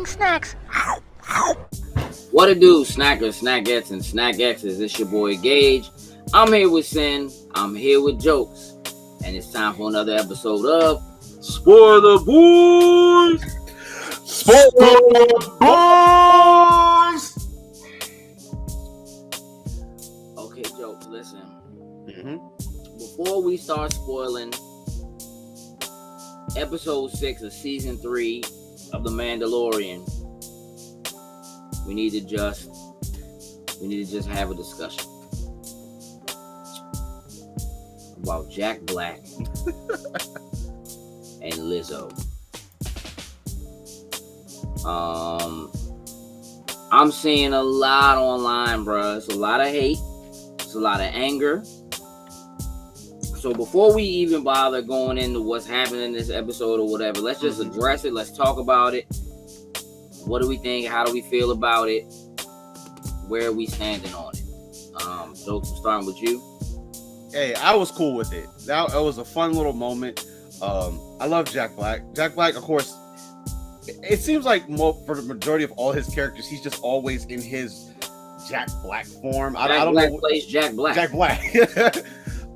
eating snacks. What it do, snackers, snackettes, and snack X's? It's your boy Gage. I'm here with Sin. I'm here with Jokes. And it's time for another episode of Spoiler Boys! Spoiler Boys! Okay, Jokes, listen. Before we start spoiling episode 6 of season 3 of The Mandalorian, we need to just have a discussion about Jack Black and Lizzo. I'm seeing a lot online, bro. It's a lot of hate. It's a lot of anger. So before we even bother going into what's happening in this episode or whatever, let's just address it. Let's talk about it. What do we think? How do we feel about it? Where are we standing on it? Jokes, I'm starting with you. Hey, I was cool with it. That it was a fun little moment. I love Jack Black. Jack Black, of course, it seems like for the majority of all his characters, he's just always in his Jack Black form. I don't know. Plays Jack Black. Jack Black.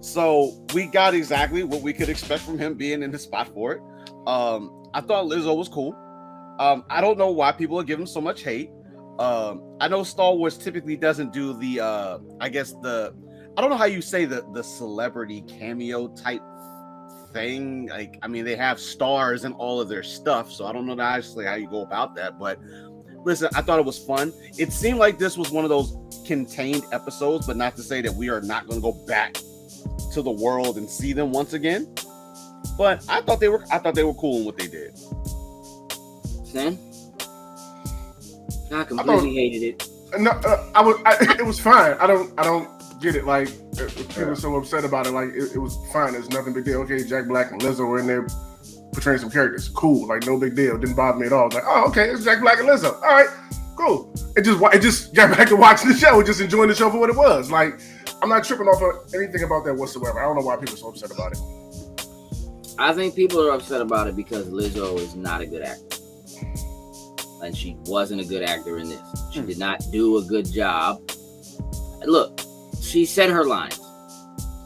So we got exactly what we could expect from him being in the spot for it. I thought Lizzo was cool. I don't know why people are giving so much hate. I know Star Wars typically doesn't do the I don't know how you say the celebrity cameo type thing. Like, I mean, they have stars in all of their stuff, so I don't know actually how you go about that. But listen, I thought it was fun. It seemed like this was one of those contained episodes, but not to say that we are not going to go back to the world and see them once again. But I thought they were cool in what they did. Sam? I completely hated it. No, it was fine. I don't get it. Like, people are so upset about it. Like, it was fine. It's nothing big deal. Okay, Jack Black and Lizzo were in there portraying some characters. Cool. Like, no big deal. Didn't bother me at all. I was like, oh, okay, it's Jack Black and Lizzo. All right, cool. It just got back to watching the show, just enjoying the show for what it was. Like, I'm not tripping off of anything about that whatsoever. I don't know why people are so upset about it. I think people are upset about it because Lizzo is not a good actor. And she wasn't a good actor in this. She did not do a good job. Look, she said her lines.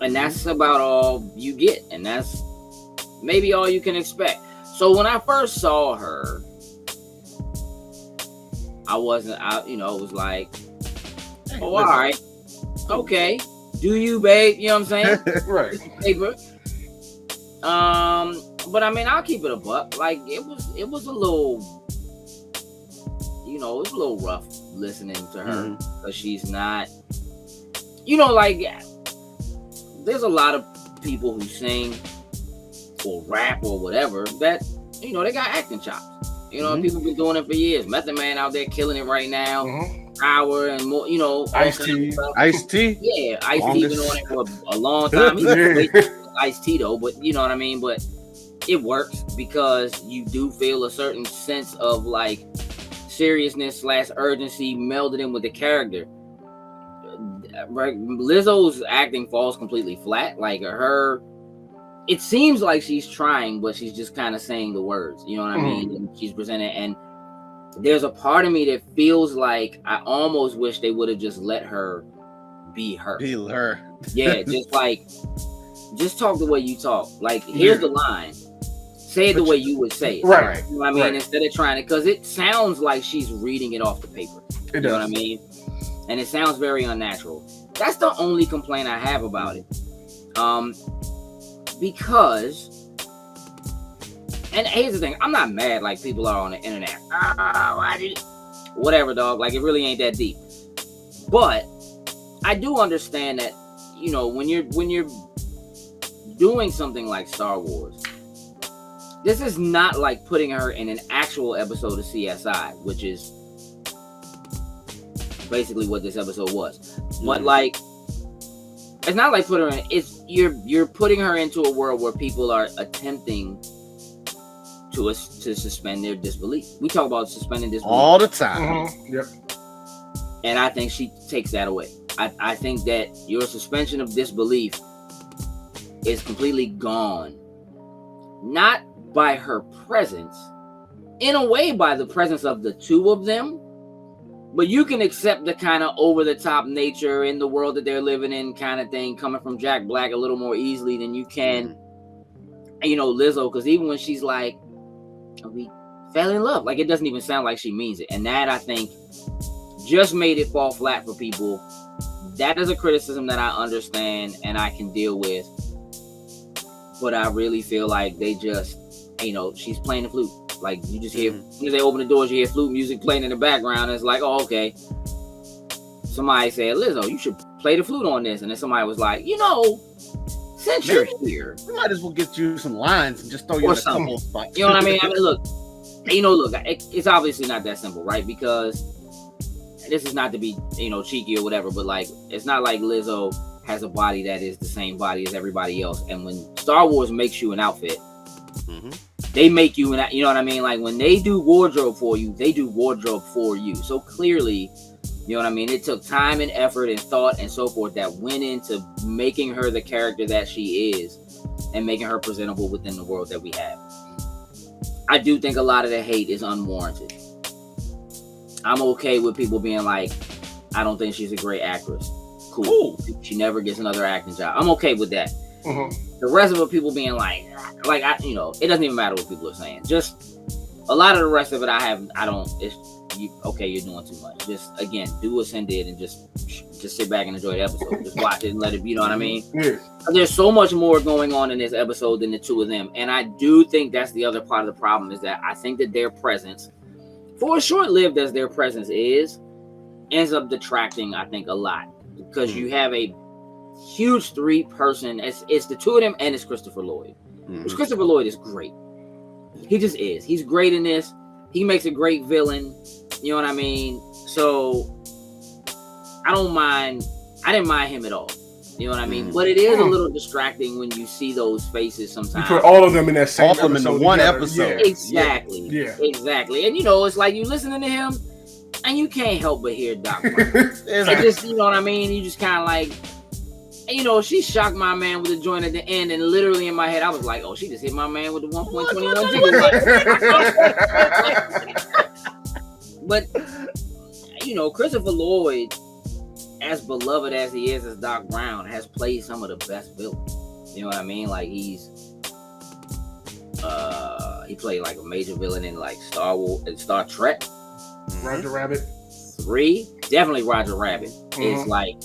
And that's about all you get. And that's maybe all you can expect. So when I first saw her, it was like, oh, all right. Okay. Do you, babe? You know what I'm saying? Right. Paper. But I mean, I'll keep it a buck. Like, it was a little, it was a little rough listening to her because she's not, like, there's a lot of people who sing or rap or whatever that, they got acting chops. People been doing it for years. Method Man out there killing it right now. Power and more, Ice-T. Ice-T? Yeah, Ice-T been on it for a long time. He's Ice-T though, but you know what I mean? But it works because you do feel a certain sense of like seriousness / urgency melded in with the character. Right? Lizzo's acting falls completely flat. Like it seems like she's trying, but she's just kind of saying the words. You know what I mean? And she's presenting, and there's a part of me that feels like I almost wish they would have just let her be her. Be her. Yeah, just talk the way you talk. Like, here's the line. Say it the way you would say it. Right. You know what I mean? Right. Instead of trying to, because it sounds like she's reading it off the paper. You know what I mean? And it sounds very unnatural. That's the only complaint I have about it. Because, and here's the thing, I'm not mad like people are on the internet. Whatever, dog. Like, it really ain't that deep. But I do understand that, when you're doing something like Star Wars, this is not like putting her in an actual episode of CSI, which is basically what this episode was. But like, it's not like putting her in. You're putting her into a world where people are attempting to suspend their disbelief. We talk about suspending disbelief all the time. Yep. And I think she takes that away. I think that your suspension of disbelief is completely gone, not by her presence in a way by the presence of the two of them. But you can accept the kind of over-the-top nature in the world that they're living in kind of thing coming from Jack Black a little more easily than you can, Lizzo. Because even when she's like, we fell in love, like it doesn't even sound like she means it. And that, I think, just made it fall flat for people. That is a criticism that I understand and I can deal with. But I really feel like they just, she's playing the flute. Like, you just hear, as soon as they open the doors, you hear flute music playing in the background. And it's like, oh, okay. Somebody said, Lizzo, you should play the flute on this. And then somebody was like, since you're here, we might as well get you some lines and just throw you in a couple spots. You know what I mean? Look, it's obviously not that simple, right? Because this is not to be, cheeky or whatever, but like, it's not like Lizzo has a body that is the same body as everybody else. And when Star Wars makes you an outfit, they make you an, you know what I mean? Like when they do wardrobe for you, they do wardrobe for you. So clearly, you know what I mean? It took time and effort and thought and so forth that went into making her the character that she is and making her presentable within the world that we have. I do think a lot of the hate is unwarranted. I'm okay with people being like, I don't think she's a great actress. Cool. She never gets another acting job. I'm okay with that. The rest of the people being like, it doesn't even matter what people are saying. Just a lot of the rest of it, you're doing too much. Just, again, do what Sin did and just sit back and enjoy the episode. Just watch it and let it be, you know what I mean? Yeah. There's so much more going on in this episode than the two of them. And I do think that's the other part of the problem is that I think that their presence, for as short-lived as their presence is, ends up detracting, I think, a lot. Because you have a huge three-person, it's the two of them and it's Christopher Lloyd. Which Christopher Lloyd is great. He just is. He's great in this. He makes a great villain. You know what I mean? So I didn't mind him at all. You know what I mean? But it is a little distracting when you see those faces sometimes. You put all of them in that same episode. In the one episode. Yeah. Exactly. Yeah. Exactly. And it's like you listening to him and you can't help but hear Doc Brown. It just, you know what I mean? You just kind of like, she shocked my man with a joint at the end, and literally in my head, I was like, oh, she just hit my man with the 1.21 gigabyte. But, Christopher Lloyd, as beloved as he is as Doc Brown, has played some of the best villains. You know what I mean? Like, he played like a major villain in like Star Wars and Star Trek. Roger Rabbit 3, definitely Roger Rabbit is like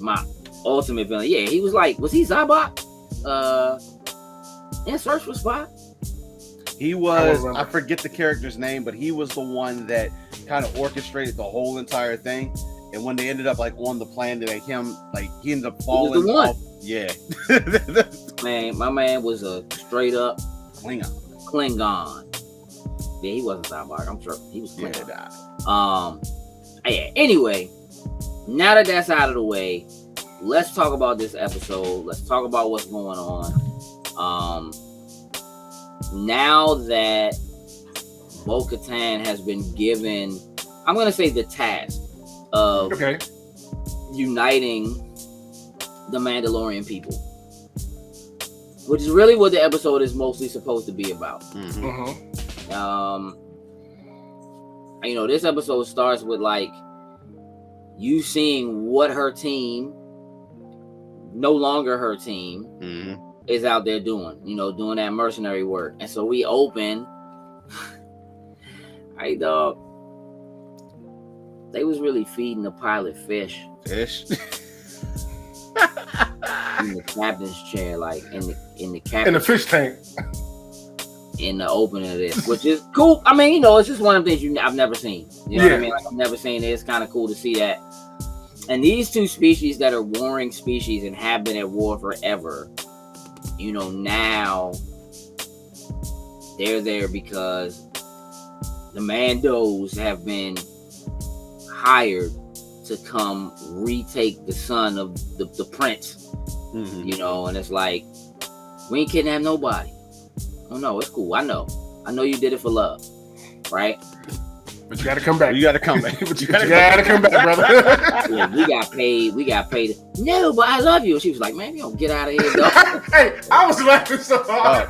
my ultimate villain. Yeah, he was like, was he Zabak? In Search for Spock? He was, I forget the character's name, but he was the one that kind of orchestrated the whole entire thing. And when they ended up like on the planet, he ended up falling off. Yeah. Man, my man was a straight up Klingon. Yeah, he wasn't Zabak. I'm sure he was Klingon. Yeah. Anyway, now that that's out of the way, let's talk about this episode. Let's talk about what's going on. Now that Bo-Katan has been given, I'm going to say the task of uniting the Mandalorian people, which is really what the episode is mostly supposed to be about. This episode starts with like you seeing what her team, no longer her team, is out there doing, doing that mercenary work. And so we open, hey dog, they was really feeding the pilot fish. In the captain's chair, like in the captain's in the fish tank. In the opening of this, which is cool. I mean, it's just one of the things I've never seen. You know what I mean? Like, I've never seen it. It's kind of cool to see that. And these two species that are warring species and have been at war forever, now they're there because the Mandos have been hired to come retake the son of the prince. And it's like, we ain't kidnapped nobody. Oh no, it's cool. I know you did it for love, right? But you got to come back. You got to come back. But you got to come back, brother. Yeah, we got paid. No, but I love you. And she was like, man, you don't get out of here, dog. Hey, I was laughing so hard.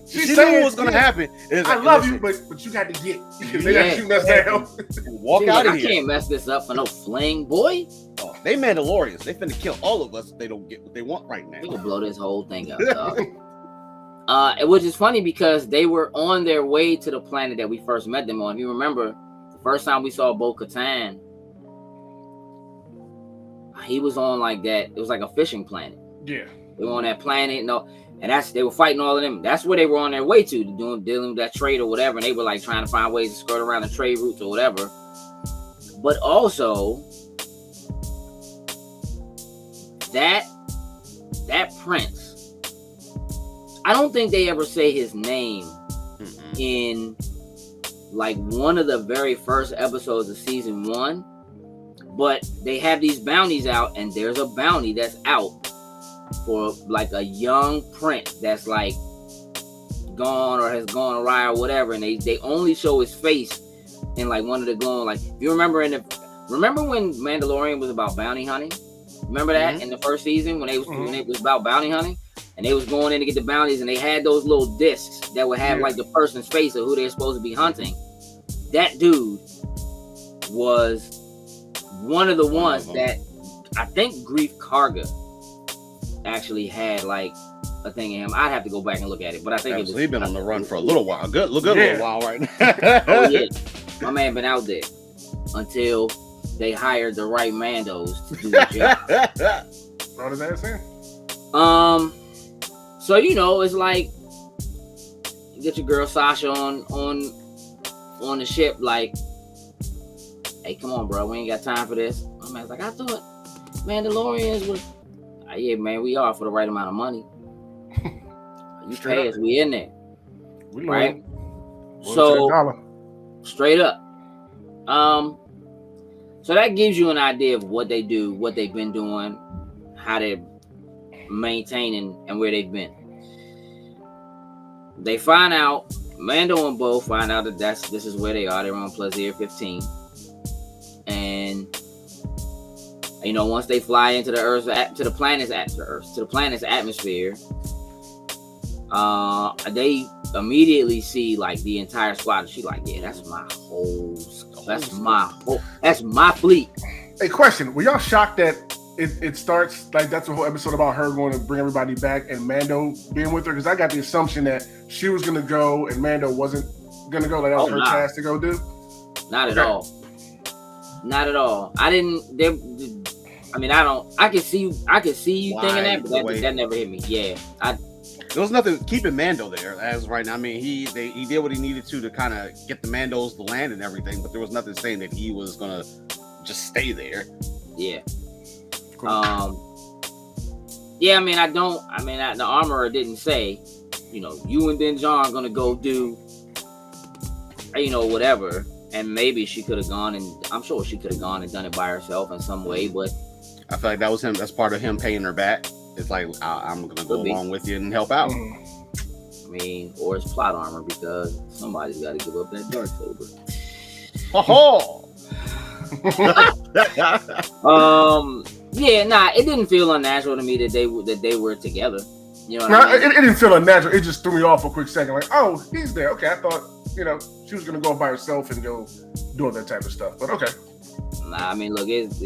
She knew what was gonna happen. I love you, but you got to get because they got shooting us down. Walk out of here. I can't mess this up for no fling, boy. Oh, they Mandalorians. They finna kill all of us if they don't get what they want right now. We can blow this whole thing up, dog. Which is funny because they were on their way to the planet that we first met them on. If you remember, the first time we saw Bo-Katan, he was on like that. It was like a fishing planet. Yeah. They were on that planet, and they were fighting all of them. That's where they were on their way to, dealing with that trade or whatever. And they were like trying to find ways to skirt around the trade routes or whatever. But also, that prince, I don't think they ever say his name in like one of the very first episodes of season 1. But they have these bounties out, and there's a bounty that's out for like a young prince that's like gone or has gone awry or whatever, and they only show his face in like one of the glowing, like if you remember when Mandalorian was about bounty hunting? Remember that in the first season when it was about bounty hunting, and they was going in to get the bounties, and they had those little discs that would have like the person's face of who they're supposed to be hunting. That dude was one of the ones that I think Grief Karga actually had like a thing in him. I'd have to go back and look at it, but I think it was. He's been on the run for a little while. Good little while right now. Oh yeah, my man been out there until they hired the right Mandos to do the job. Brought his ass in. So it's like you get your girl Sasha on the ship, like, hey, come on, bro, we ain't got time for this. My man's like, I thought Mandalorians was. Yeah, man, we are for the right amount of money. You pay us, we in there, right? So straight up. So that gives you an idea of what they do, what they've been doing, how they're maintaining, and where they've been. They find out, Mando and Bo find out that this is where they are. They're on Plaisir 15, and once they fly into the planet's atmosphere, they immediately see like the entire squad. She's like, yeah, that's my fleet. Hey, question: were y'all shocked that it starts like that's the whole episode about her going to bring everybody back and Mando being with her? Because I got the assumption that she was gonna go and Mando wasn't gonna go. Like that was her task to go do. Not at all. Not at all. I didn't. I can see you thinking that, but that never hit me. Yeah, there was nothing keeping Mando there as right now. I mean, he did what he needed to kind of get the Mandos to land and everything, but there was nothing saying that he was gonna just stay there. Yeah. Cool. The armorer didn't say, you and Din Djarin are gonna go do, whatever. And maybe she could have gone, and I'm sure she could have gone and done it by herself in some way, but I feel like that was him. That's part of him paying her back. It's like, I'm going to go along with you and help out. Or it's plot armor, because somebody's got to give up that dark saber. It didn't feel unnatural to me that they were together. It didn't feel unnatural. It just threw me off for a quick second. Like, oh, he's there. Okay, I thought, she was going to go by herself and go doing that type of stuff. But okay. Look, it's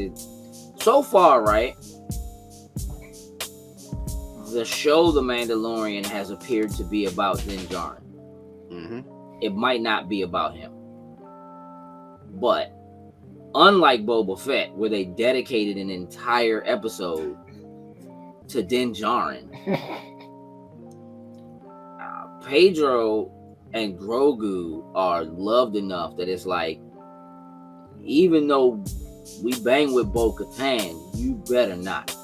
so far, right? The show The Mandalorian has appeared to be about Din Djarin. It might not be about him. But unlike Boba Fett, where they dedicated an entire episode to Din Djarin, Pedro and Grogu are loved enough that it's like, even though we bang with Bo-Katan, you better not.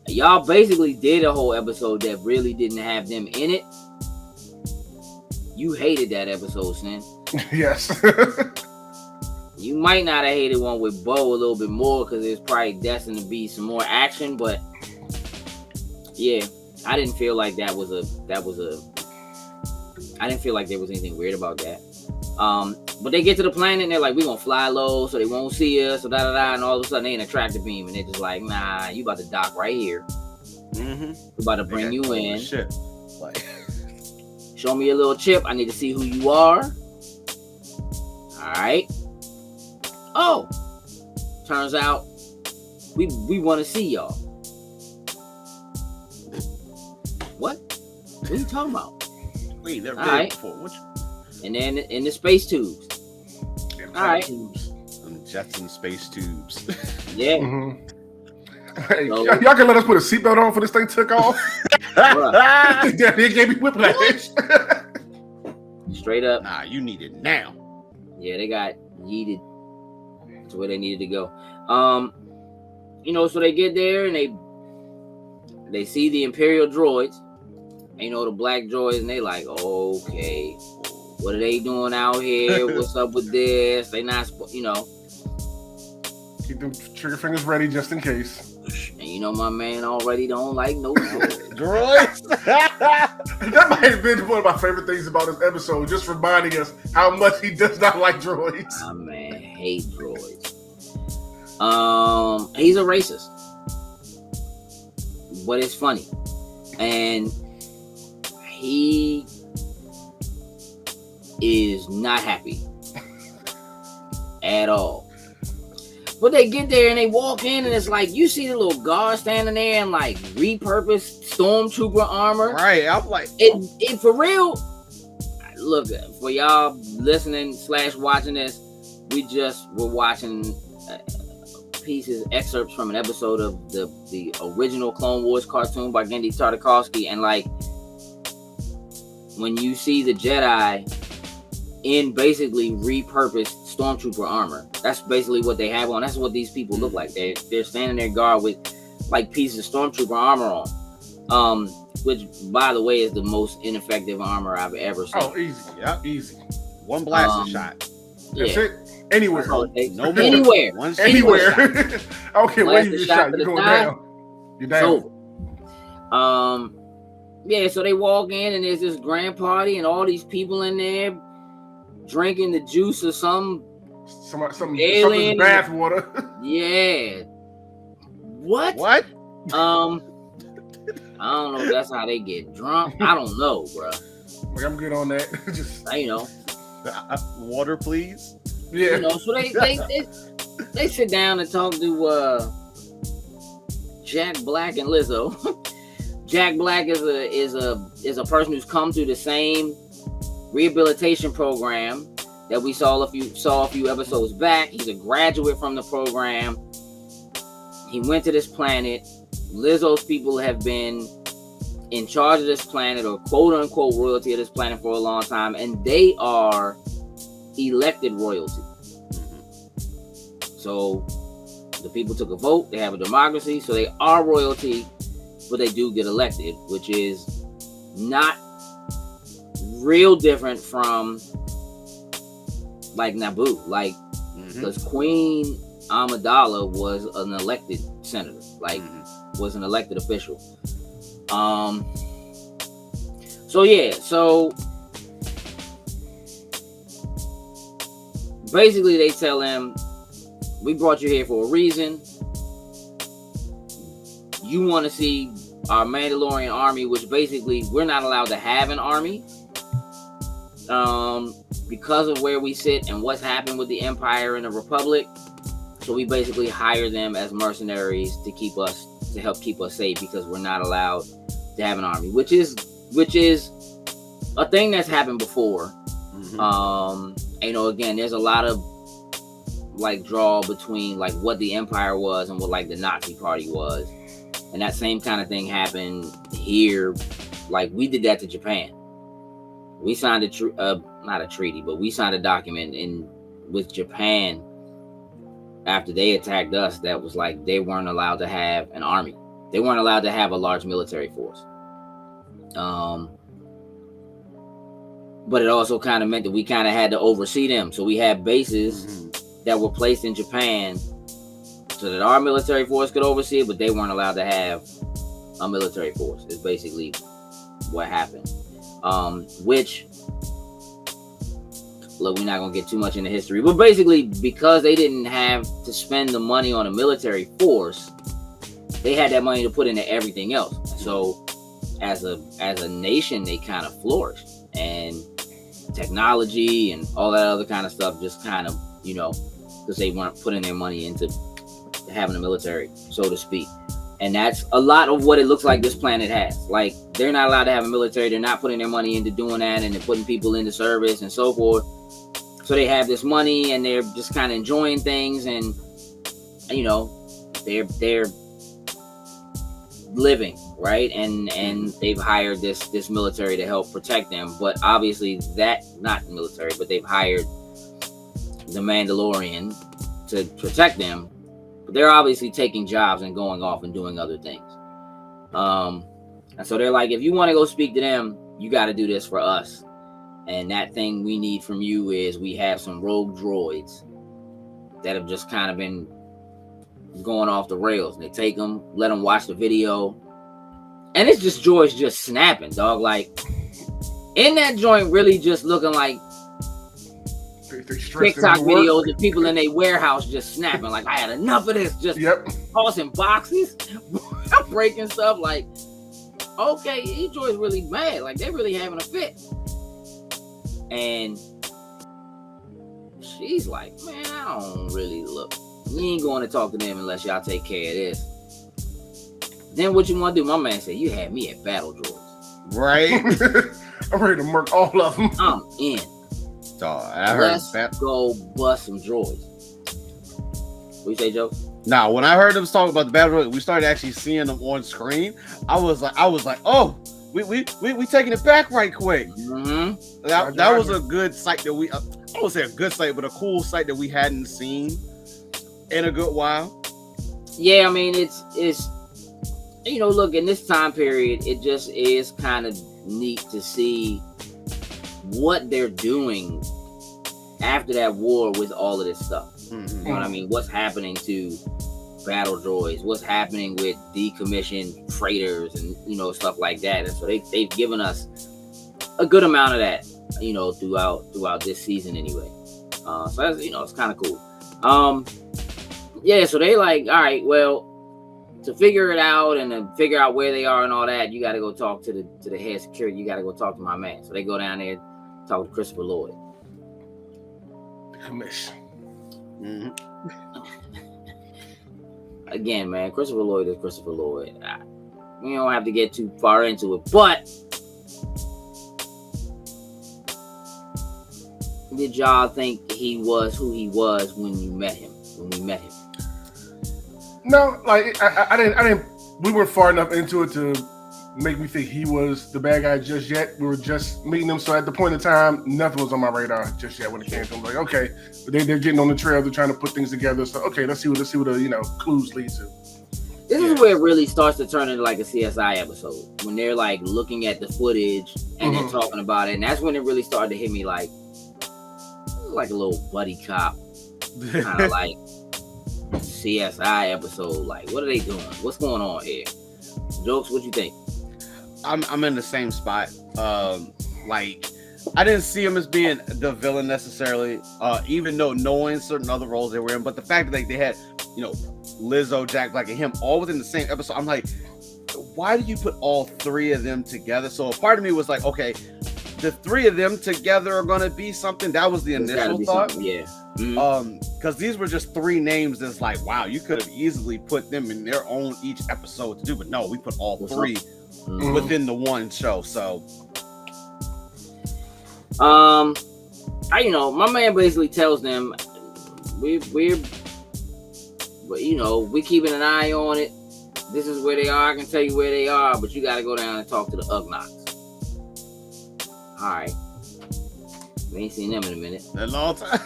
Y'all basically did a whole episode that really didn't have them in it. You hated that episode, Sin. Yes. You might not have hated one with Bo a little bit more because it's probably destined to be some more action, but yeah, I didn't feel like I didn't feel like there was anything weird about that. But they get to the planet and they're like, we're gonna fly low so they won't see us, and all of a sudden they in a tractor beam and they're just like, nah, you about to dock right here. We're about to bring you in. Shit. Show me your little chip. I need to see who you are. All right. Oh, turns out we want to see y'all. What? What are you talking about? Wait, never All did right. before. What? And then in the space tubes. All right. Some Jetson space tubes. Yeah. Mm-hmm. Hey, y'all can let us put a seatbelt on for this thing took off. They gave me whiplash. Straight up. Nah, you need it now. Yeah, they got yeeted to where they needed to go. So they get there and they see the Imperial droids. The black droids, and they like, okay, what are they doing out here? What's up with this? They not, Keep them trigger fingers ready just in case. And my man already don't like no droids. That might have been one of my favorite things about this episode, just reminding us how much he does not like droids. My man hates droids. He's a racist, but it's funny, and he is not happy at all. But they get there and they walk in and it's like, you see the little guard standing there in like repurposed stormtrooper armor. Right. I'm like, it for real. Look, for y'all listening / watching this, we just were watching excerpts from an episode of the original Clone Wars cartoon by Genndy Tartakovsky, and like when you see the Jedi in basically repurposed stormtrooper armor, that's basically what they have on. That's what these people look like. They're standing there guard with like pieces of stormtrooper armor on, which by the way is the most ineffective armor I've ever seen. Oh, easy. Yeah, easy. One blaster shot. That's it. Anywhere. No more. Anywhere. Anywhere. Okay, where you shot? You're going down. You're down. So they walk in and there's this grand party and all these people in there drinking the juice of some alien bath water. Yeah. What? What? I don't know if that's how they get drunk. I don't know, bro. Like, I'm good on that. Just water, please. Yeah. So they sit down and talk to Jack Black and Lizzo. Jack Black is a person who's come through the same rehabilitation program that we saw a few episodes back. He's a graduate from the program. He went to this planet. Lizzo's people have been in charge of this planet, or quote unquote royalty of this planet, for a long time, and they are elected royalty. So the people took a vote. They have a democracy, so they are royalty, but they do get elected, which is not real different from like Naboo, like because Queen Amidala was an elected senator, was an elected official. So basically they tell him, we brought you here for a reason. You want to see our Mandalorian army, which basically we're not allowed to have an army because of where we sit and what's happened with the Empire and the Republic. So we basically hire them as mercenaries to help keep us safe, because we're not allowed to have an army, which is a thing that's happened before. Again, there's a lot of draw between what the Empire was and what the Nazi Party was, and that same kind of thing happened here. We did that to Japan. We signed not a treaty, but we signed a document with Japan after they attacked us that was they weren't allowed to have an army. They weren't allowed to have a large military force. But it also kind of meant that we kind of had to oversee them. So we had bases that were placed in Japan so that our military force could oversee it, but they weren't allowed to have a military force. It's basically what happened. Which, look, we're not going to get too much into history, but basically because they didn't have to spend the money on a military force, they had that money to put into everything else. So as a nation, they kind of flourished. and technology and all that other kind of stuff just kind of, because they weren't putting their money into having a military, so to speak. And that's a lot of what it looks like this planet has. Like, they're not allowed to have a military. They're not putting their money into doing that, and they're putting people into service and so forth. So they have this money, and they're just kind of enjoying things, and they're living, right? And they've hired this military to help protect them. But obviously, not military, but they've hired the Mandalorian to protect them. But they're obviously taking jobs and going off and doing other things. And so they're like, if you want to go speak to them, you got to do this for us. And that thing we need from you is we have some rogue droids that have just kind of been going off the rails. And they take them, let them watch the video. And it's just droids just snapping, dog. Like, in that joint really just looking like TikTok videos of people in their warehouse just snapping. Like, I had enough of this. Just tossing boxes, breaking stuff. Like, okay, these droids really mad. Like, they're really having a fit. And she's like, man, I don't really look. You ain't going to talk to them unless y'all take care of this. Then what you want to do? My man said, you had me at battle droids. Right? I'm ready to murk all of them. I'm in. Let's go bust some droids. What you say, Joe? Now, when I heard them talk about the battle droids, we started actually seeing them on screen. I was like, oh, we taking it back right quick. Mm-hmm. That was a good sight that I won't say a good sight, but a cool sight that we hadn't seen in a good while. Yeah, I mean, it's look, in this time period, it just is kind of neat to see what they're doing after that war with all of this stuff. Mm-hmm. You know what I mean? What's happening to battle droids? What's happening with decommissioned freighters and stuff like that? And so they've given us a good amount of that, throughout this season anyway. So that's it's kind of cool. Yeah. So they like, all right, well, to figure it out and to figure out where they are and all that, you got to go talk to the head security. You got to go talk to my man. So they go down there, talk to Christopher Lloyd. The commission. Mm-hmm. Again, man, Christopher Lloyd is Christopher Lloyd. We don't have to get too far into it, but did y'all think he was who he was when we met him? No, like I didn't. We weren't far enough into it to make me think he was the bad guy just yet. We were just meeting him, so at the point in time, nothing was on my radar just yet when it came to him. Like, okay, but they're getting on the trail, they're trying to put things together. So okay, let's see what the clues lead to. This is where it really starts to turn into like a CSI episode, when they're like looking at the footage and they're talking about it, and that's when it really started to hit me like a little buddy cop, kind of like CSI episode. Like, what are they doing? What's going on here? Jokes, what you think? I'm in the same spot. Like, I didn't see him as being the villain necessarily, even though knowing certain other roles they were in. But the fact that they had, Lizzo, Jack Black, and him all within the same episode, I'm like, why do you put all three of them together? So a part of me was like, okay, the three of them together are gonna be something. That was the initial thought. Yeah. Mm-hmm. Because these were just three names that's like, wow, you could have easily put them in their own each episode to do, but no, we put all three within the one show. So my man basically tells them we're keeping an eye on it. This is where they are. I can tell you where they are, but you got to go down and talk to the Ugnaughts. All right. We ain't seen them in a minute. A long time.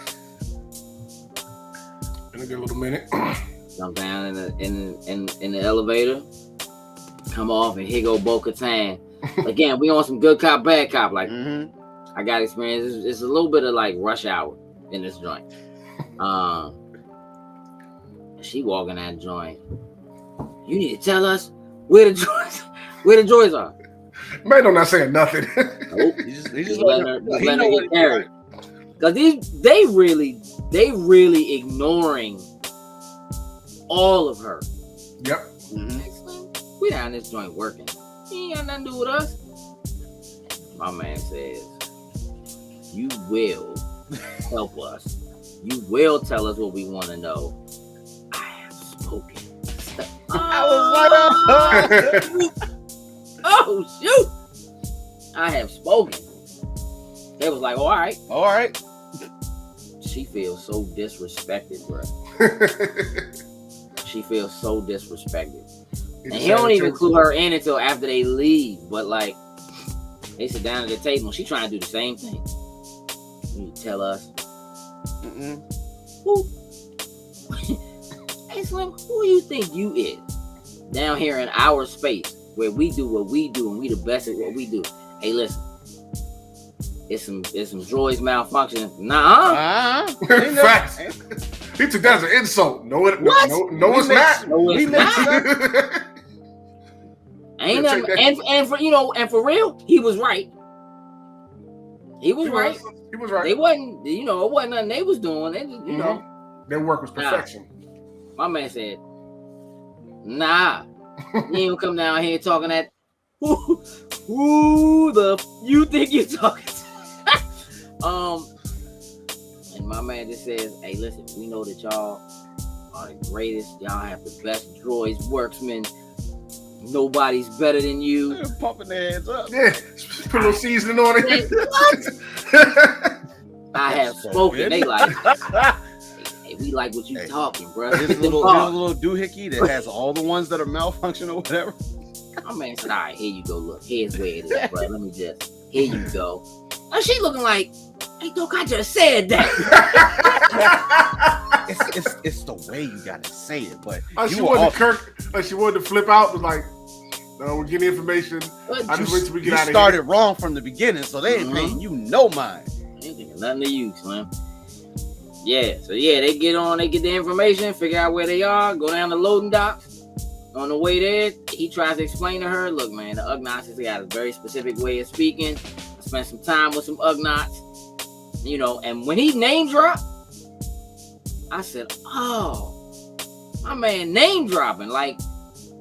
In a good little minute. Jump down in the elevator. Come off, and here go Bo-Katan. Again, we on some good cop, bad cop. Like, I got experience. It's a little bit of like Rush Hour in this joint. She walking that joint. You need to tell us where the droids are. Man, I'm not saying nothing. Nope. He just letting her get carried. Because they really ignoring all of her. Yep. We down this joint working. He ain't got nothing to do with us. My man says, you will help us. You will tell us what we want to know. I have spoken. I was like, oh shoot! I have spoken. They was like, all right. She feels so disrespected, bro. She feels so disrespected. And he don't even clue her in until after they leave. But like, they sit down at the table and she trying to do the same thing. You tell us. Who? Hey Slim, who you think you is? Down here in our space where we do what we do and we the best at what we do. Hey, listen. It's some droids malfunctioning. Nah. Facts. He took that as an insult. No, it's not. No, it's not. Ain't nothing. And for real, he was right. He was right. They wasn't, it wasn't nothing they was doing. They just, their work was perfection. My man said, nah. You ain't come down here talking that. Who the you think you're talking to? And my man just says, hey, listen, we know that y'all are the greatest. Y'all have the best droids, worksmen. Nobody's better than you. They're pumping their heads up. Yeah, put a little seasoning on it. What? I have spoken. They like, hey, we like what you talking, bro. There's a little doohickey that has all the ones that are malfunctioning or whatever. My man said, all right, here you go. Look, here's where it is, bro. Let me just, here you go. Now she looking like, hey, Doc, I just said that. it's the way you gotta say it, but she wanted she wanted to flip out. Was like, no, we're getting information. I just wait till we get out of here. You started wrong from the beginning, so they ain't paying you no mind. Ain't thinking nothing to you, Slim. Yeah, so they get the information, figure out where they are, go down the loading docks. On the way there, he tries to explain to her, look, man, the Ugnaughts has got a very specific way of speaking. I spent some time with some Ugnaughts, and when he name dropped, I said, oh, my man name dropping, like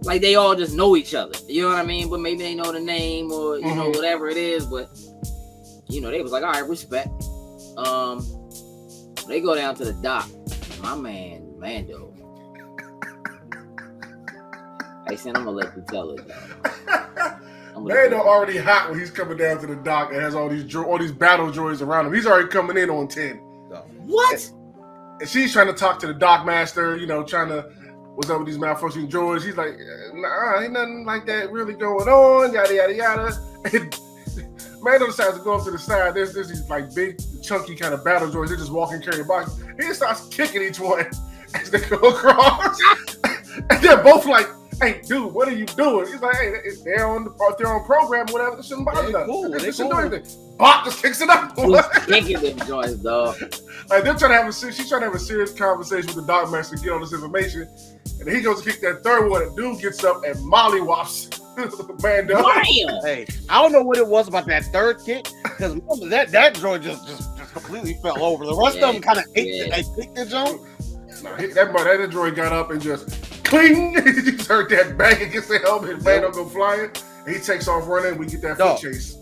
they all just know each other. You know what I mean? But maybe they know the name or, whatever it is. But, they was like, all right, respect. They go down to the dock. My man, Mando. I said, I'm going to let you tell it. Mando already hot when he's coming down to the dock and has all these battle droids around him. He's already coming in on 10. What? And she's trying to talk to the dock master, trying to, what's up with these malfunctioning droids? He's like, nah, ain't nothing like that really going on, yada, yada, yada. And Mando decides to go up to the side. There's these like big, chunky kind of battle droids. They're just walking, carrying boxes. He just starts kicking each one as they go across. And they're both like, hey, dude, what are you doing? He's like, hey, if they're on program, whatever, it shouldn't bother them. Cool. They shouldn't do anything. Bach just kicks it up. He's kicking them joints, dog. Like she's trying to have a serious conversation with the dog master to get all this information. And then he goes to kick that third one. The dude gets up and mollywops Mando. Hey, I don't know what it was about that third kick, because that droid just completely fell over. The rest of them kind of ate the jump. No, that droid got up and just cling. He just heard that bang against the helmet. Mando go flying. And he takes off running. We get that foot chase.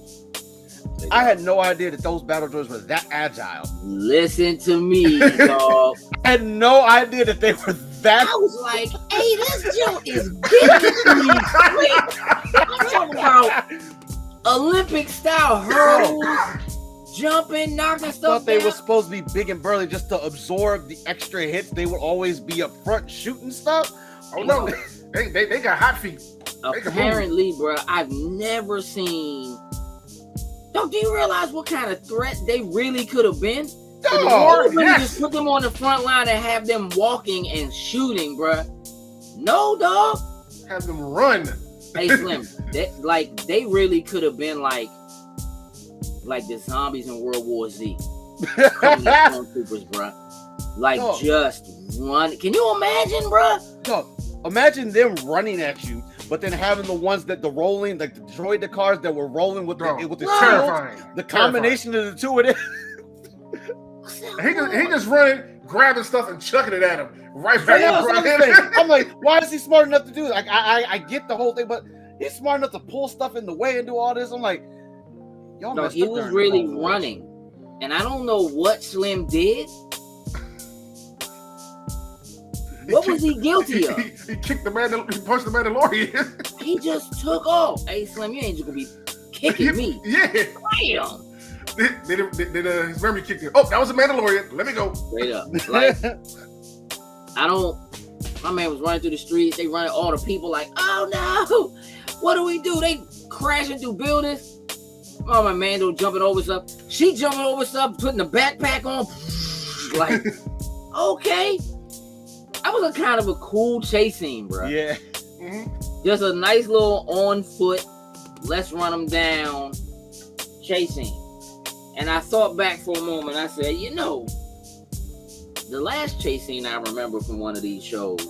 I had no idea that those battle droids were that agile. Listen to me, dog. I had no idea that they were that. I was like, hey, this joke is getting me quick. I'm talking about Olympic style hurdles, jumping, knocking stuff I thought they down. were supposed to be big and burly just to absorb the extra hits. They would always be up front shooting stuff. Oh no, they got hot feet. Apparently, bro, I've never seen. Dog, do you realize what kind of threat they really could have been? Just put them on the front line and have them walking and shooting, bro. No, dog. Have them run. Hey, Slim, they really could have been like the zombies in World War Z. Stormtroopers, bro. Just run. Can you imagine, bro? No, imagine them running at you, but then having the ones that the rolling, like the droid cars that were rolling with the terrifying. The combination of the two of them. He just running, grabbing stuff and chucking it at him. Right back in front of him. I'm like, why is he smart enough to do that? Like, I get the whole thing, but he's smart enough to pull stuff in the way and do all this. I'm like, y'all. No, he was really running. And I don't know what Slim did. What was he guilty of? He kicked the man. He punched the Mandalorian. He just took off. Hey, Slim, you ain't just gonna be kicking me. Yeah. Damn. Then his memory kicked in. Oh, that was a Mandalorian. Let me go. Straight up. Like, my man was running through the streets. They running all the people like, oh no, what do we do? They crashing through buildings. Oh, my Mando jumping over stuff. She jumping over stuff, putting the backpack on. Like, okay. That was a kind of a cool chase scene, bro. Yeah. Mm-hmm. Just a nice little on foot, let's run them down chase scene. And I thought back for a moment. I said, you know, the last chase scene I remember from one of these shows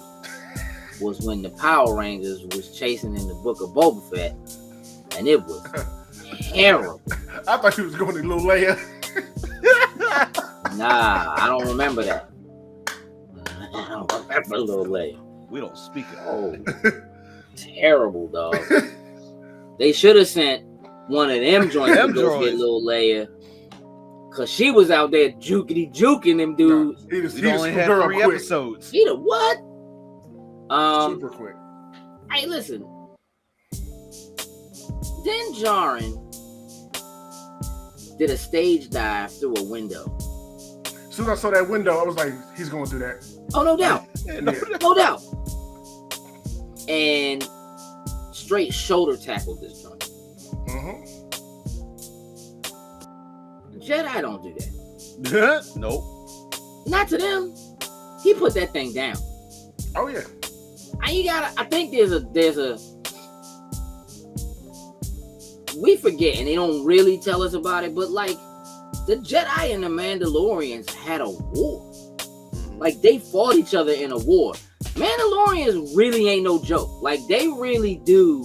was when the Power Rangers was chasing in the Book of Boba Fett. And it was terrible. I thought he was going to Little Leia. Nah, I don't remember that. I don't remember Little Leia. We don't speak it. Oh, terrible, dog. They should have sent one of them joints to go get Little Leia. Cause she was out there juking them dudes. He We only had 3 episodes. He the what? Super quick. Hey, listen. Din Djarin did a stage dive through a window. As soon as I saw that window, I was like, he's going through that. Oh, no doubt. Yeah, No doubt. And straight shoulder tackled this joint. Mm-hmm. Jedi don't do that. Nope. Not to them. He put that thing down. Oh yeah. I think there's a we forget and they don't really tell us about it, but like the Jedi and the Mandalorians had a war. Like they fought each other in a war. Mandalorians really ain't no joke. Like they really do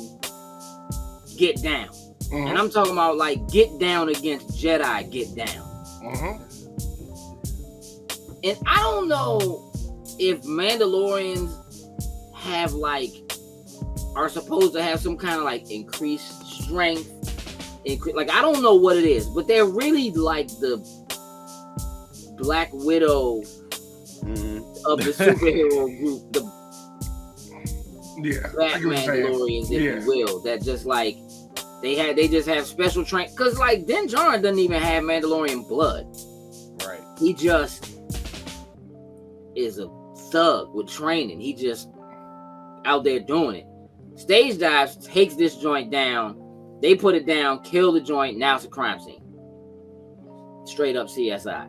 get down. Mm-hmm. And I'm talking about like get down against Jedi, get down. Mm-hmm. And I don't know if Mandalorians have are supposed to have some kind of like increased strength. Like I don't know what it is, but they're really like the Black Widow of the superhero group, the Black Mandalorians, if you will, that just like they just have special training. Cause like Din Djarin doesn't even have Mandalorian blood. Right. He just is a thug with training. He just out there doing it. Stage dives takes this joint down. They put it down, kill the joint. Now it's a crime scene. Straight up CSI.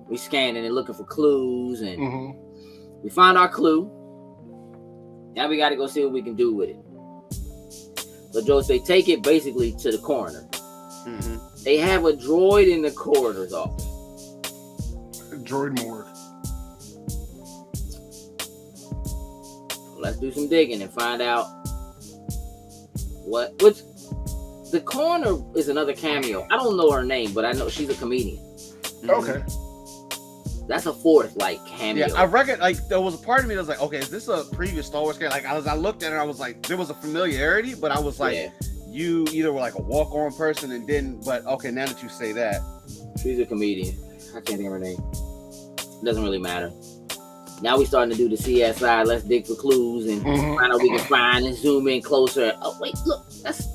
We scanning and looking for clues, and we found our clue. Now we got to go see what we can do with it. So Joe, they take it basically to the coroner. They have a droid in the coroner's office. Droid morgue. Let's do some digging and find out which the coroner is another cameo. I don't know her name, but I know she's a comedian. Okay. That's a fourth cameo. Yeah, I reckon there was a part of me that was like, okay, is this a previous Star Wars character? Like as I looked at her, I was like, there was a familiarity, but I was like, you either were like a walk-on person and didn't. But okay, now that you say that, she's a comedian. I can't think of her name. It doesn't really matter. Now we starting to do the CSI. Let's dig for clues and find out what we can find and zoom in closer. Oh wait, look, that's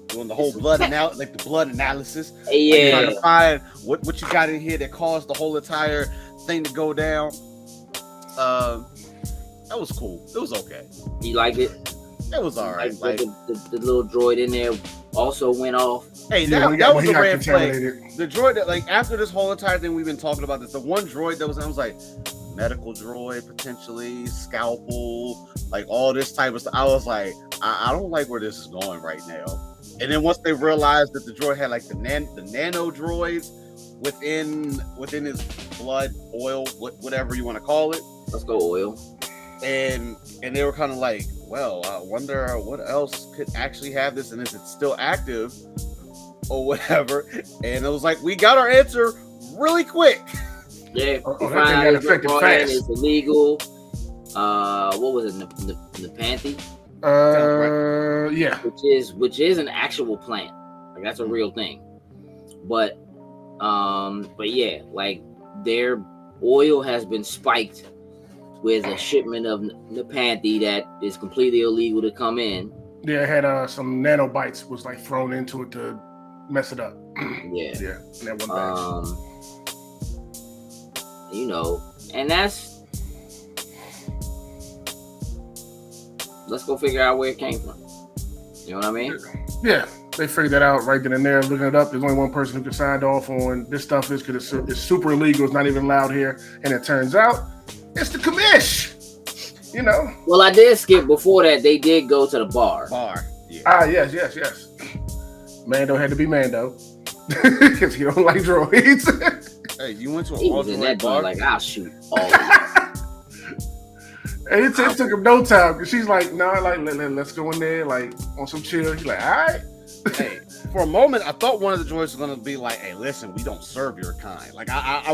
doing the whole blood the blood analysis. Yeah, trying to find what you got in here that caused the whole entire thing to go down. That was cool. It was okay. You liked it? It was all right. Like the little droid in there also went off. Hey, that was a red flag. The droid that after this whole entire thing we've been talking about this, the one droid that was, I was like, medical droid potentially, scalpel, all this type of stuff. I was like, I don't like where this is going right now. And then once they realized that the droid had the nano droids within his blood, oil, whatever you want to call it. Let's go oil. And they were kind of like, well, I wonder what else could actually have this, and is it still active or whatever? And it was like, we got our answer really quick. Yeah, it's illegal. What was it? Nepanthe? Yeah. Which is an actual plant. That's a real thing. But But yeah, like their oil has been spiked with a shipment of Nepanthe that is completely illegal to come in. Yeah, it had some nanobites was like thrown into it to mess it up. Yeah. Yeah, in that one batch. You know, and that's, let's go figure out where it came from. You know what I mean? Yeah, they figured that out right then and there. Looking it up, there's only one person who can sign off on this stuff is because it's super illegal. It's not even allowed here, and it turns out it's the commish. You know. Well, I did skip before that. They did go to the bar. Yeah. Yes. Mando had to be Mando because he don't like droids. Hey, you went to He an was in that bar? like, I'll shoot all of you. And it took him no time because she's like, no, let's go in there, like on some chill. He's like, all right. Hey, for a moment, I thought one of the droids was gonna be like, "Hey, listen, we don't serve your kind." Like I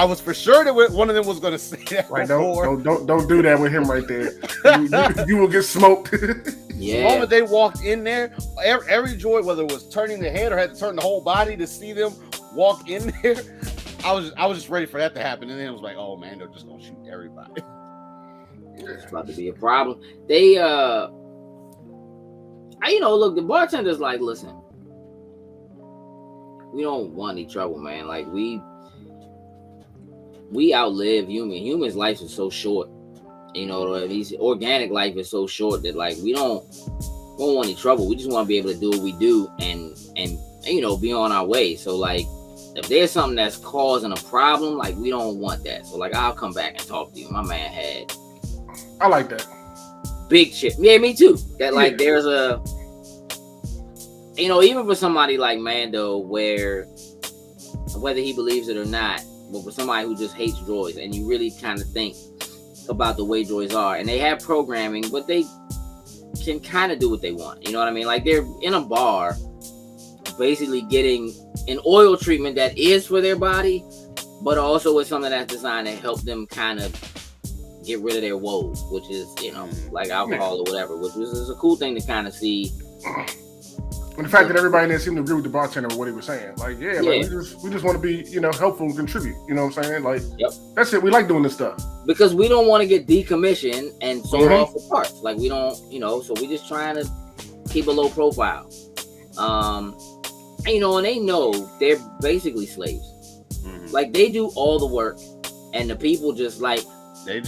was for sure that one of them was gonna say that. Like, don't do that with him right there. You will get smoked. Yeah. The moment they walked in there, every droid, whether it was turning the head or had to turn the whole body to see them walk in there, I was just ready for that to happen, and then it was like, oh man, they're just gonna shoot everybody. It's about to be a problem. They look, the bartender's like, listen, we don't want any trouble, man. Like we outlive humans' life is so short. You know, these organic life is so short that like we don't want any trouble. We just want to be able to do what we do and you know, be on our way. So like if there's something that's causing a problem, like we don't want that. So like I'll come back and talk to you. My man had, I like that. Big chip. Yeah, me too. That like there's a, you know, even for somebody like Mando, where whether he believes it or not, but for somebody who just hates droids, and you really kind of think about the way droids are, and they have programming, but they can kind of do what they want. You know what I mean? Like they're in a bar, basically getting an oil treatment that is for their body, but also is something that's designed to help them kind of get rid of their woes, which is, you know, like alcohol or whatever, which is a cool thing to kind of see. And the fact that everybody there seemed to agree with the bartender with what he was saying. Like, like, we just want to be, you know, helpful and contribute. You know what I'm saying? Like, that's it. We like doing this stuff. Because we don't want to get decommissioned and sold off for parts. Like, we don't, you know, so we just trying to keep a low profile. And, you know, and they know they're basically slaves. Mm-hmm. Like, they do all the work, and the people just, like... They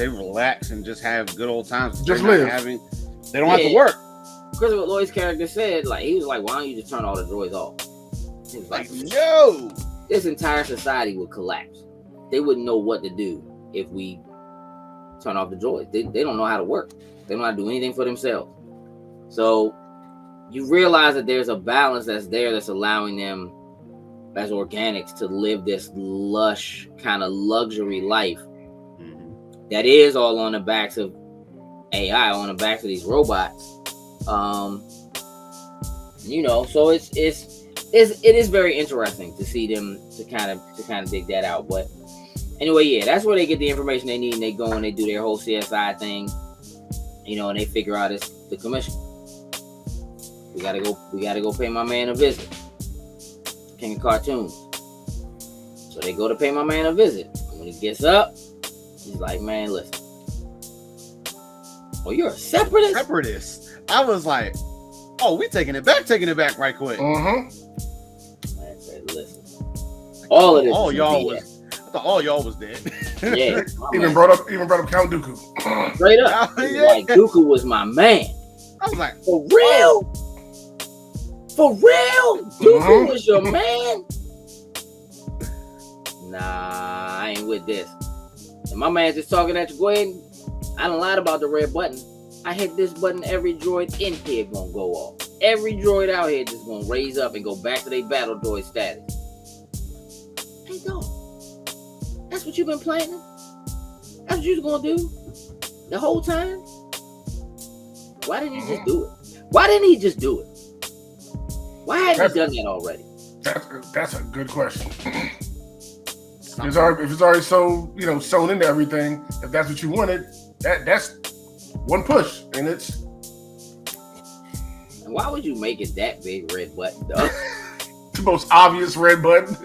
relax and just have good old times. Just live. They don't have to work. Christopher Lloyd's character said, like, he was like, why don't you just turn all the droids off? He was like, no! This entire society would collapse. They wouldn't know what to do if we turn off the droids. They don't know how to work. They don't know how to do anything for themselves. So you realize that there's a balance that's there that's allowing them as organics to live this lush kind of luxury life that is all on the backs of AI, on the backs of these robots. You know, so it is very interesting to see them to kind of dig that out. But anyway, yeah, that's where they get the information they need, and they go and they do their whole CSI thing, you know, and they figure out it's the commission. We gotta go pay my man a visit. King of Cartoons. So they go to pay my man a visit. And when he gets up, he's like, man, listen. Oh, you're a separatist? Separatist. I was like, oh, we taking it back right quick. Man said, listen. All of this. I thought all y'all was dead. Yeah. even brought up Count Dooku. Straight up. Like Dooku was my man. I was like, for real? For real? Dooku was your man? Nah, I ain't with this. And my man just talking at you, go ahead. I done lied about the red button. I hit this button, every droid in here gonna go off. Every droid out here just gonna raise up and go back to their battle droid status. Hey, dog. That's what you've been planning? That's what you was gonna do? The whole time? Why didn't you just do it? Why didn't he just do it? Why hadn't he done that already? That's a good question. If it's already so, you know, sewn into everything, if that's what you wanted, that's one push, and it's. And why would you make it that big red button, though? the most obvious red button.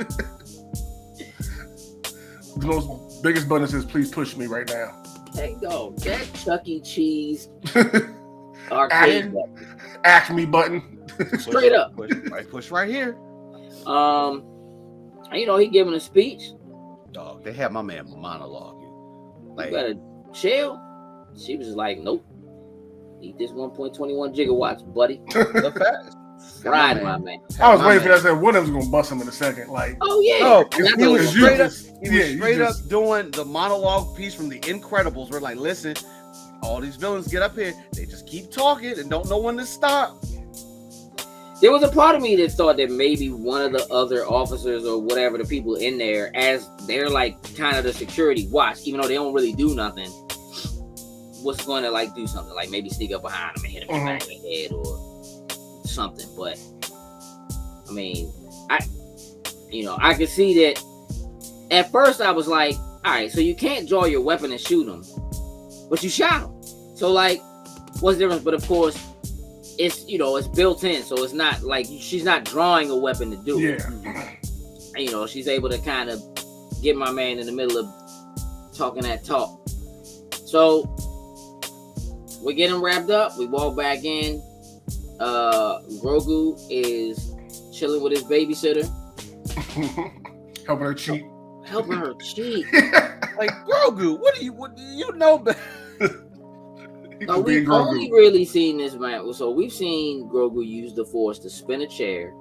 The most biggest button says, "Please push me right now." Hey, dog, that Chuck E. Cheese arcade button. Acme button. Straight up. Push right here. He giving a speech. Dog, they had my man monologuing. Like, you better chill. She was just like, nope. Eat this 1.21 gigawatts, buddy. The fast. Fried, my man. I was waiting for that. I said, one of them's gonna bust him in a second. Like, oh yeah. No, he was straight up. He was Yeah, straight up doing the monologue piece from The Incredibles. We're like, listen, all these villains get up here. They just keep talking and don't know when to stop. There was a part of me that thought that maybe one of the other officers or whatever, the people in there, as they're like kind of the security watch, even though they don't really do nothing, was going to like do something, like maybe sneak up behind them and hit him in the back of the head or something. But I mean, I could see that. At first, I was like, all right, so you can't draw your weapon and shoot him, but you shot him. So like, what's the difference? But of course, it's it's built in, so it's not like she's not drawing a weapon to do it. And, she's able to kind of get my man in the middle of talking that talk. So we get him wrapped up. We walk back in. Grogu is chilling with his babysitter, helping her cheat. Like, Grogu, what do you know better? We've only really seen this, man. So we've seen Grogu use the Force to spin a chair,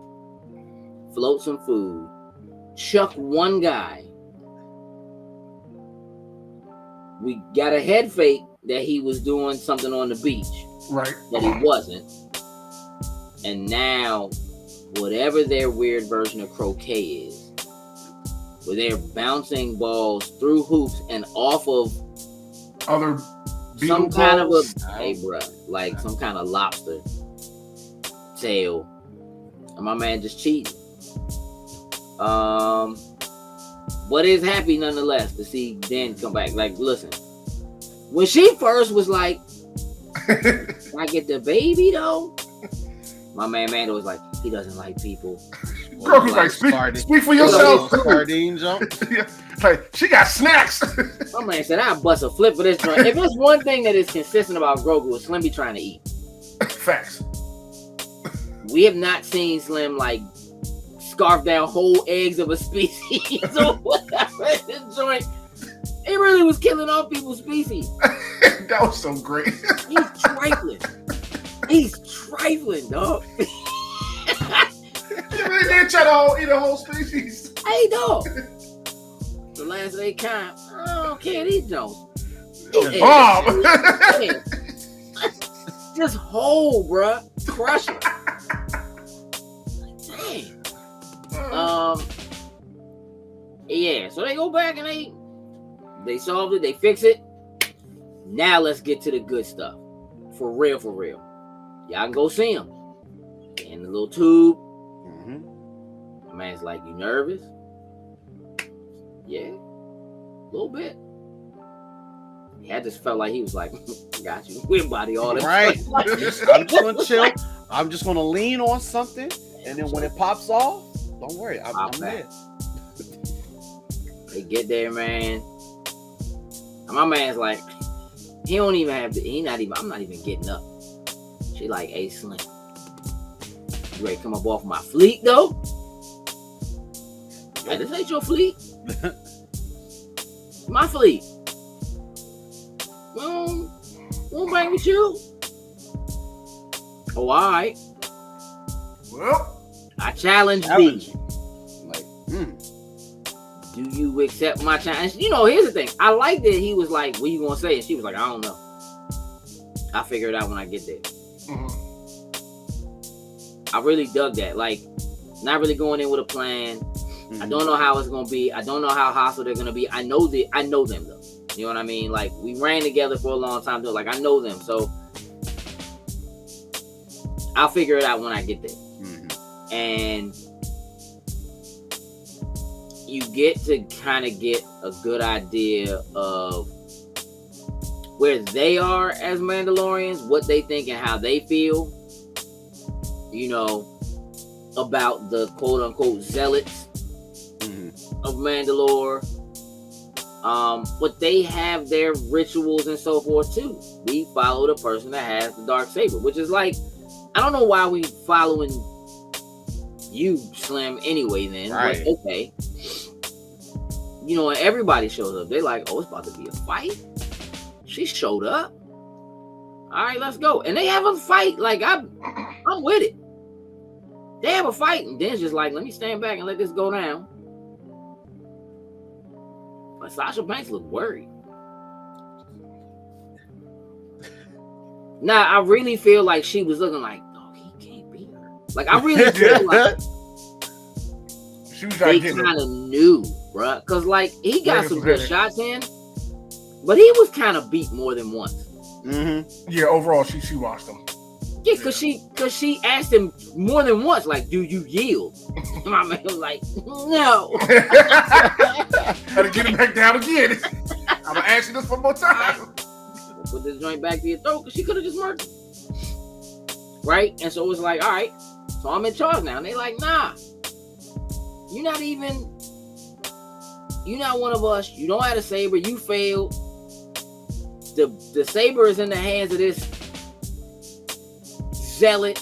float some food, chuck one guy. We got a head fake that he was doing something on the beach. Right. That he wasn't. And now, whatever their weird version of croquet is, where they're bouncing balls through hoops and off of other some kind of like some kind of lobster tail, and my man just cheating. But is happy nonetheless to see Dan come back. Like, listen, when she first was like, "Can I get the baby though?" My man Mando was like, he doesn't like people. Grogu's like, speak for yourself. Sardine jump. Like, she got snacks. My man said, I'll bust a flip for this joint. If there's one thing that is consistent about Grogu, is Slim be trying to eat. Facts. We have not seen Slim like scarf down whole eggs of a species or whatever. This joint, it really was killing off people's species. That was so great. He's trifling, dog. He really did try to eat a whole species. Hey, dog. The last of their kind. I don't care these Jones. Bomb. Just whole, bruh. Crush it. Dang. Yeah. So they go back and they solved it. They fix it. Now let's get to the good stuff. For real, for real. Y'all can go see him in the little tube. My man's like, you nervous? Yeah, a little bit. I just felt like he was like, got you. We're body all this. Right. I'm just gonna chill. I'm just gonna lean on something, and then when it pops off, don't worry, I'm there. They get there, man. And my man's like, he don't even have I'm not even getting up. She like, hey, Slim, you ready to come up off my fleet, though? Like, this ain't your fleet. My fleet. Won't bang with you. Oh, all right. Well, I challenge thee. Like, do you accept my challenge? Here's the thing. I like that he was like, what you gonna say? And she was like, I don't know. I'll figure it out when I get there. I really dug that. Like, not really going in with a plan. I don't know how it's gonna be. I don't know how hostile they're gonna be. I know them though. You know what I mean? Like, we ran together for a long time though. Like, I know them, so I'll figure it out when I get there. And you get to kind of get a good idea of where they are as Mandalorians, what they think and how they feel. about the quote unquote zealots of Mandalore. But they have their rituals and so forth too. We follow the person that has the dark saber, which is like, I don't know why we following you, Slim, anyway then. Right. But okay. You know, and everybody shows up. They're like, oh, it's about to be a fight. She showed up. All right, let's go. And they have a fight. Like, I'm with it. They have a fight, and Den's just like, let me stand back and let this go down. But Sasha Banks looked worried. Now, I really feel like she was looking like, no, he can't beat her. Like, I really feel like she was they kind of knew, bruh. Because, like, he got some good shots in, but he was kind of beat more than once. Yeah, overall, she watched him. Yeah, because she asked him more than once, like, do you yield? My man was like, no. Gotta get him back down again. I'm gonna ask you this one more time. Put this joint back to your throat, because she could have just murdered him. Right? And so it was like, all right, so I'm in charge now. And they like, nah, you're not one of us. You don't have a saber. You failed. The saber is in the hands of this zealot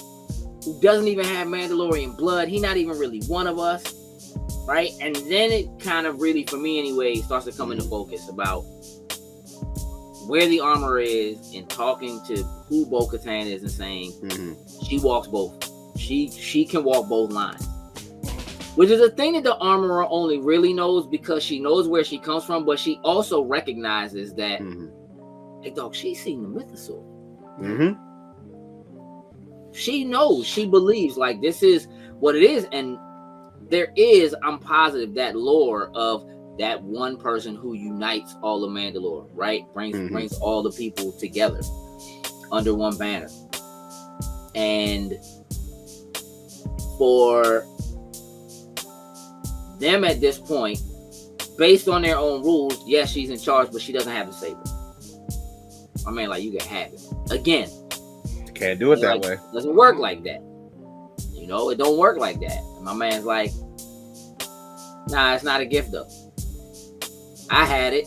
who doesn't even have Mandalorian blood. He's not even really one of us, right? And then it kind of really, for me anyway, starts to come into focus about where the armor is and talking to who Bo-Katan is and saying she walks both. She can walk both lines, which is a thing that the armorer only really knows because she knows where she comes from, but she also recognizes that, hey dog, she's seen the mythosaur. She knows, she believes like this is what it is, and there is, I'm positive, that lore of that one person who unites all of Mandalore, right? Brings all the people together under one banner. And for them at this point, based on their own rules, yes, she's in charge, but she doesn't have the saber. I mean, like, you can have it. Again, can't do it that way. It doesn't work like that. You know, it don't work like that. And my man's like, nah, it's not a gift though. I had it.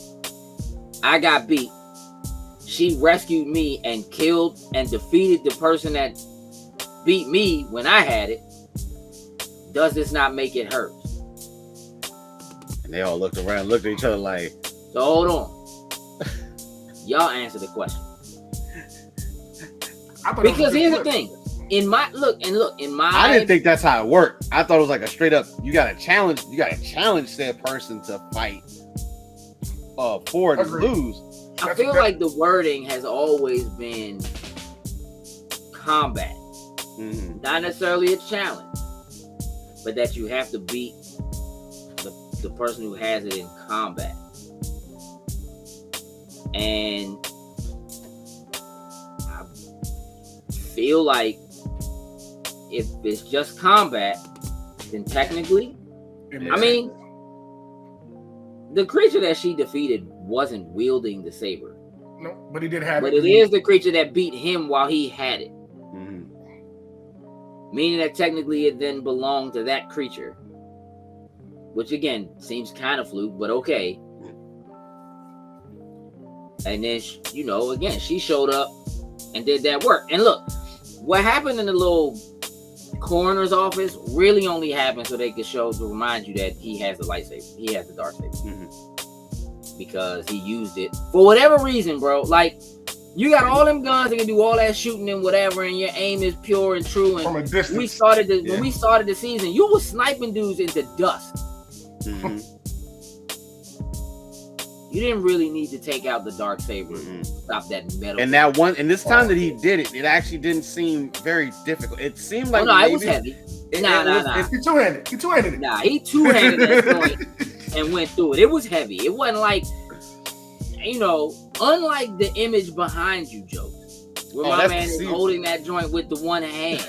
I got beat. She rescued me and killed and defeated the person that beat me when I had it. Does this not make it hers? And they all looked around, looked at each other like, so hold on. Y'all answer the question. Because here's the thing. I didn't think that's how it worked. I thought it was like a straight up, you gotta challenge that person to fight for to lose. I feel like the wording has always been combat. Not necessarily a challenge, but that you have to beat the person who has it in combat. And I feel like if it's just combat, then technically, I mean, the creature that she defeated wasn't wielding the saber. No, but he did have it. But it is the creature that beat him while he had it. Meaning that technically it then belonged to that creature. Which again, seems kind of fluke, but okay. And then, you know, again, she showed up and did that work. And look, what happened in the little coroner's office really only happened so they could show to remind you that he has the lightsaber. He has the dark saber. Because he used it for whatever reason, bro. Like, you got all them guns that can do all that shooting and whatever, and your aim is pure and true. And from a distance. When we started the season, you were sniping dudes into dust. You didn't really need to take out the dark saber and stop that metal. And that one, and this time that he did it, it actually didn't seem very difficult. It seemed like it was heavy. Nah. He two-handed it. Nah, he two-handed that joint and went through it. It was heavy. It wasn't like, you know, unlike the image behind you, Joe, where my man is holding that joint with the one hand.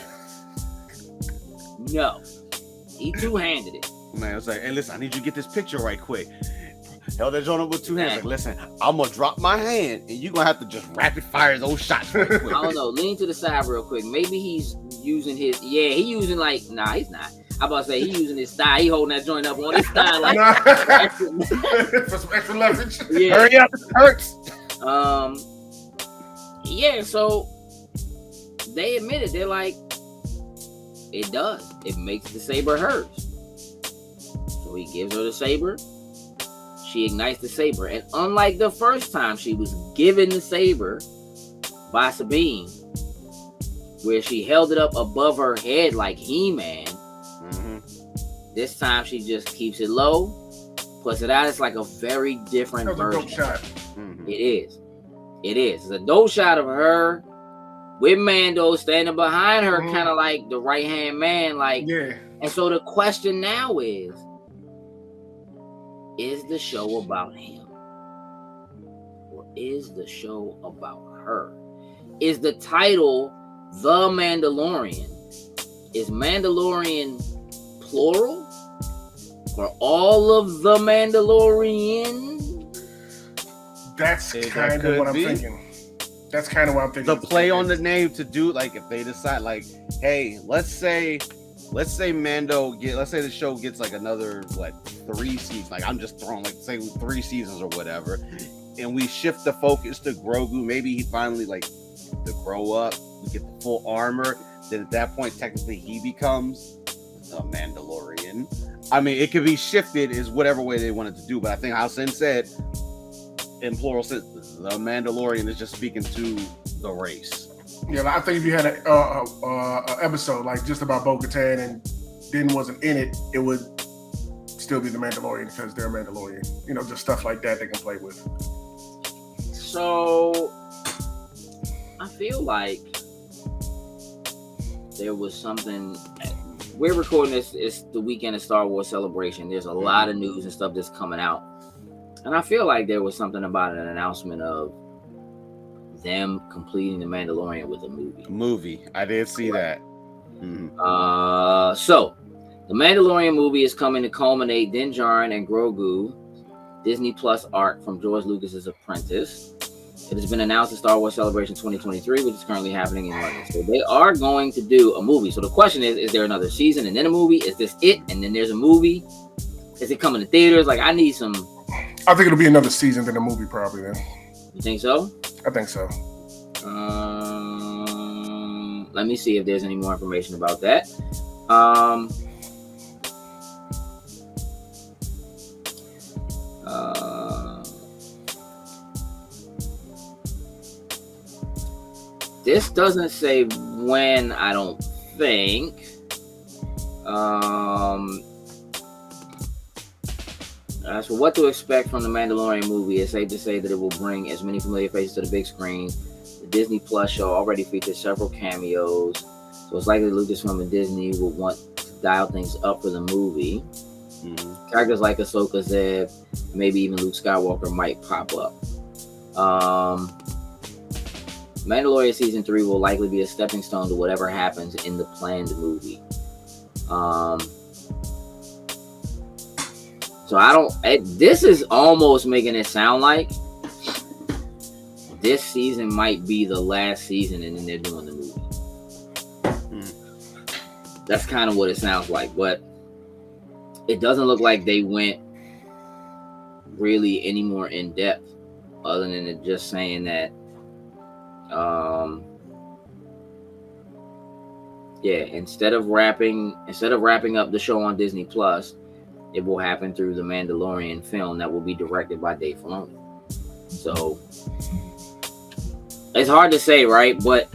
No, he two-handed it. Man, I was like, hey, listen, I need you to get this picture right quick. Held that joint up with two hands. Like, listen, I'm gonna drop my hand, and you're gonna have to just rapid fire those shots right quick. I don't know. Lean to the side real quick. Maybe he's using his he using like he's not. I'm about to say he using his thigh. He holding that joint up on his thigh like for some extra leverage. Yeah. Hurry up, it hurts. So they admitted, they're like, it does. It makes the saber hers. So he gives her the saber. She ignites the saber. And unlike the first time she was given the saber by Sabine, where she held it up above her head like He-Man, this time she just keeps it low, puts it out. It's like a very different version. A dope shot. It is. It's a dope shot of her with Mando standing behind her, kind of like the right-hand man. Like, And so the question now is the show about him? Or is the show about her? Is the title The Mandalorian? Is Mandalorian plural? For all of the Mandalorian? That's kind of what I'm thinking. That's kind of what I'm thinking. The play on the name to do, like, if they decide, like, hey, let's say Mando let's say the show gets like another 3 seasons. Like, I'm just throwing, like, say 3 seasons or whatever, and we shift the focus to Grogu. Maybe he finally to grow up. We get the full armor. Then at that point, technically, he becomes the Mandalorian. I mean, it could be shifted as whatever way they wanted to do, but I think how Sin said in plural sense, the Mandalorian is just speaking to the race. Yeah, I think if you had an episode like just about Bo-Katan and Din wasn't in it, it would still be the Mandalorian because they're Mandalorian. You know, just stuff like that they can play with. So I feel like there was something. We're recording this. It's the weekend of Star Wars Celebration. There's a lot of news and stuff that's coming out, and I feel like there was something about an announcement of them completing the Mandalorian with a movie. I did see that. So the Mandalorian movie is coming to culminate Din Djarin and Grogu Disney Plus arc from George Lucas's Apprentice. It has been announced at Star Wars Celebration 2023, which is currently happening in London. So they are going to do a movie. So the question is there another season and then a movie? Is this it? And then there's a movie? Is it coming to theaters? Like, I need some. I think it'll be another season than a movie, probably then. You think so? I think so. Let me see if there's any more information about that. This doesn't say when, I don't think. As for what to expect from the Mandalorian movie, it's safe to say that it will bring as many familiar faces to the big screen. The Disney Plus show already features several cameos, so it's likely Lucasfilm and Disney will want to dial things up for the movie. Characters like Ahsoka, Zeb, maybe even Luke Skywalker might pop up. Mandalorian Season 3 will likely be a stepping stone to whatever happens in the planned movie. So this is almost making it sound like this season might be the last season and then they're doing the movie. That's kind of what it sounds like, but it doesn't look like they went really any more in depth other than it just saying that instead of wrapping up the show on Disney Plus, it will happen through the Mandalorian film that will be directed by Dave Filoni. So it's hard to say, right? But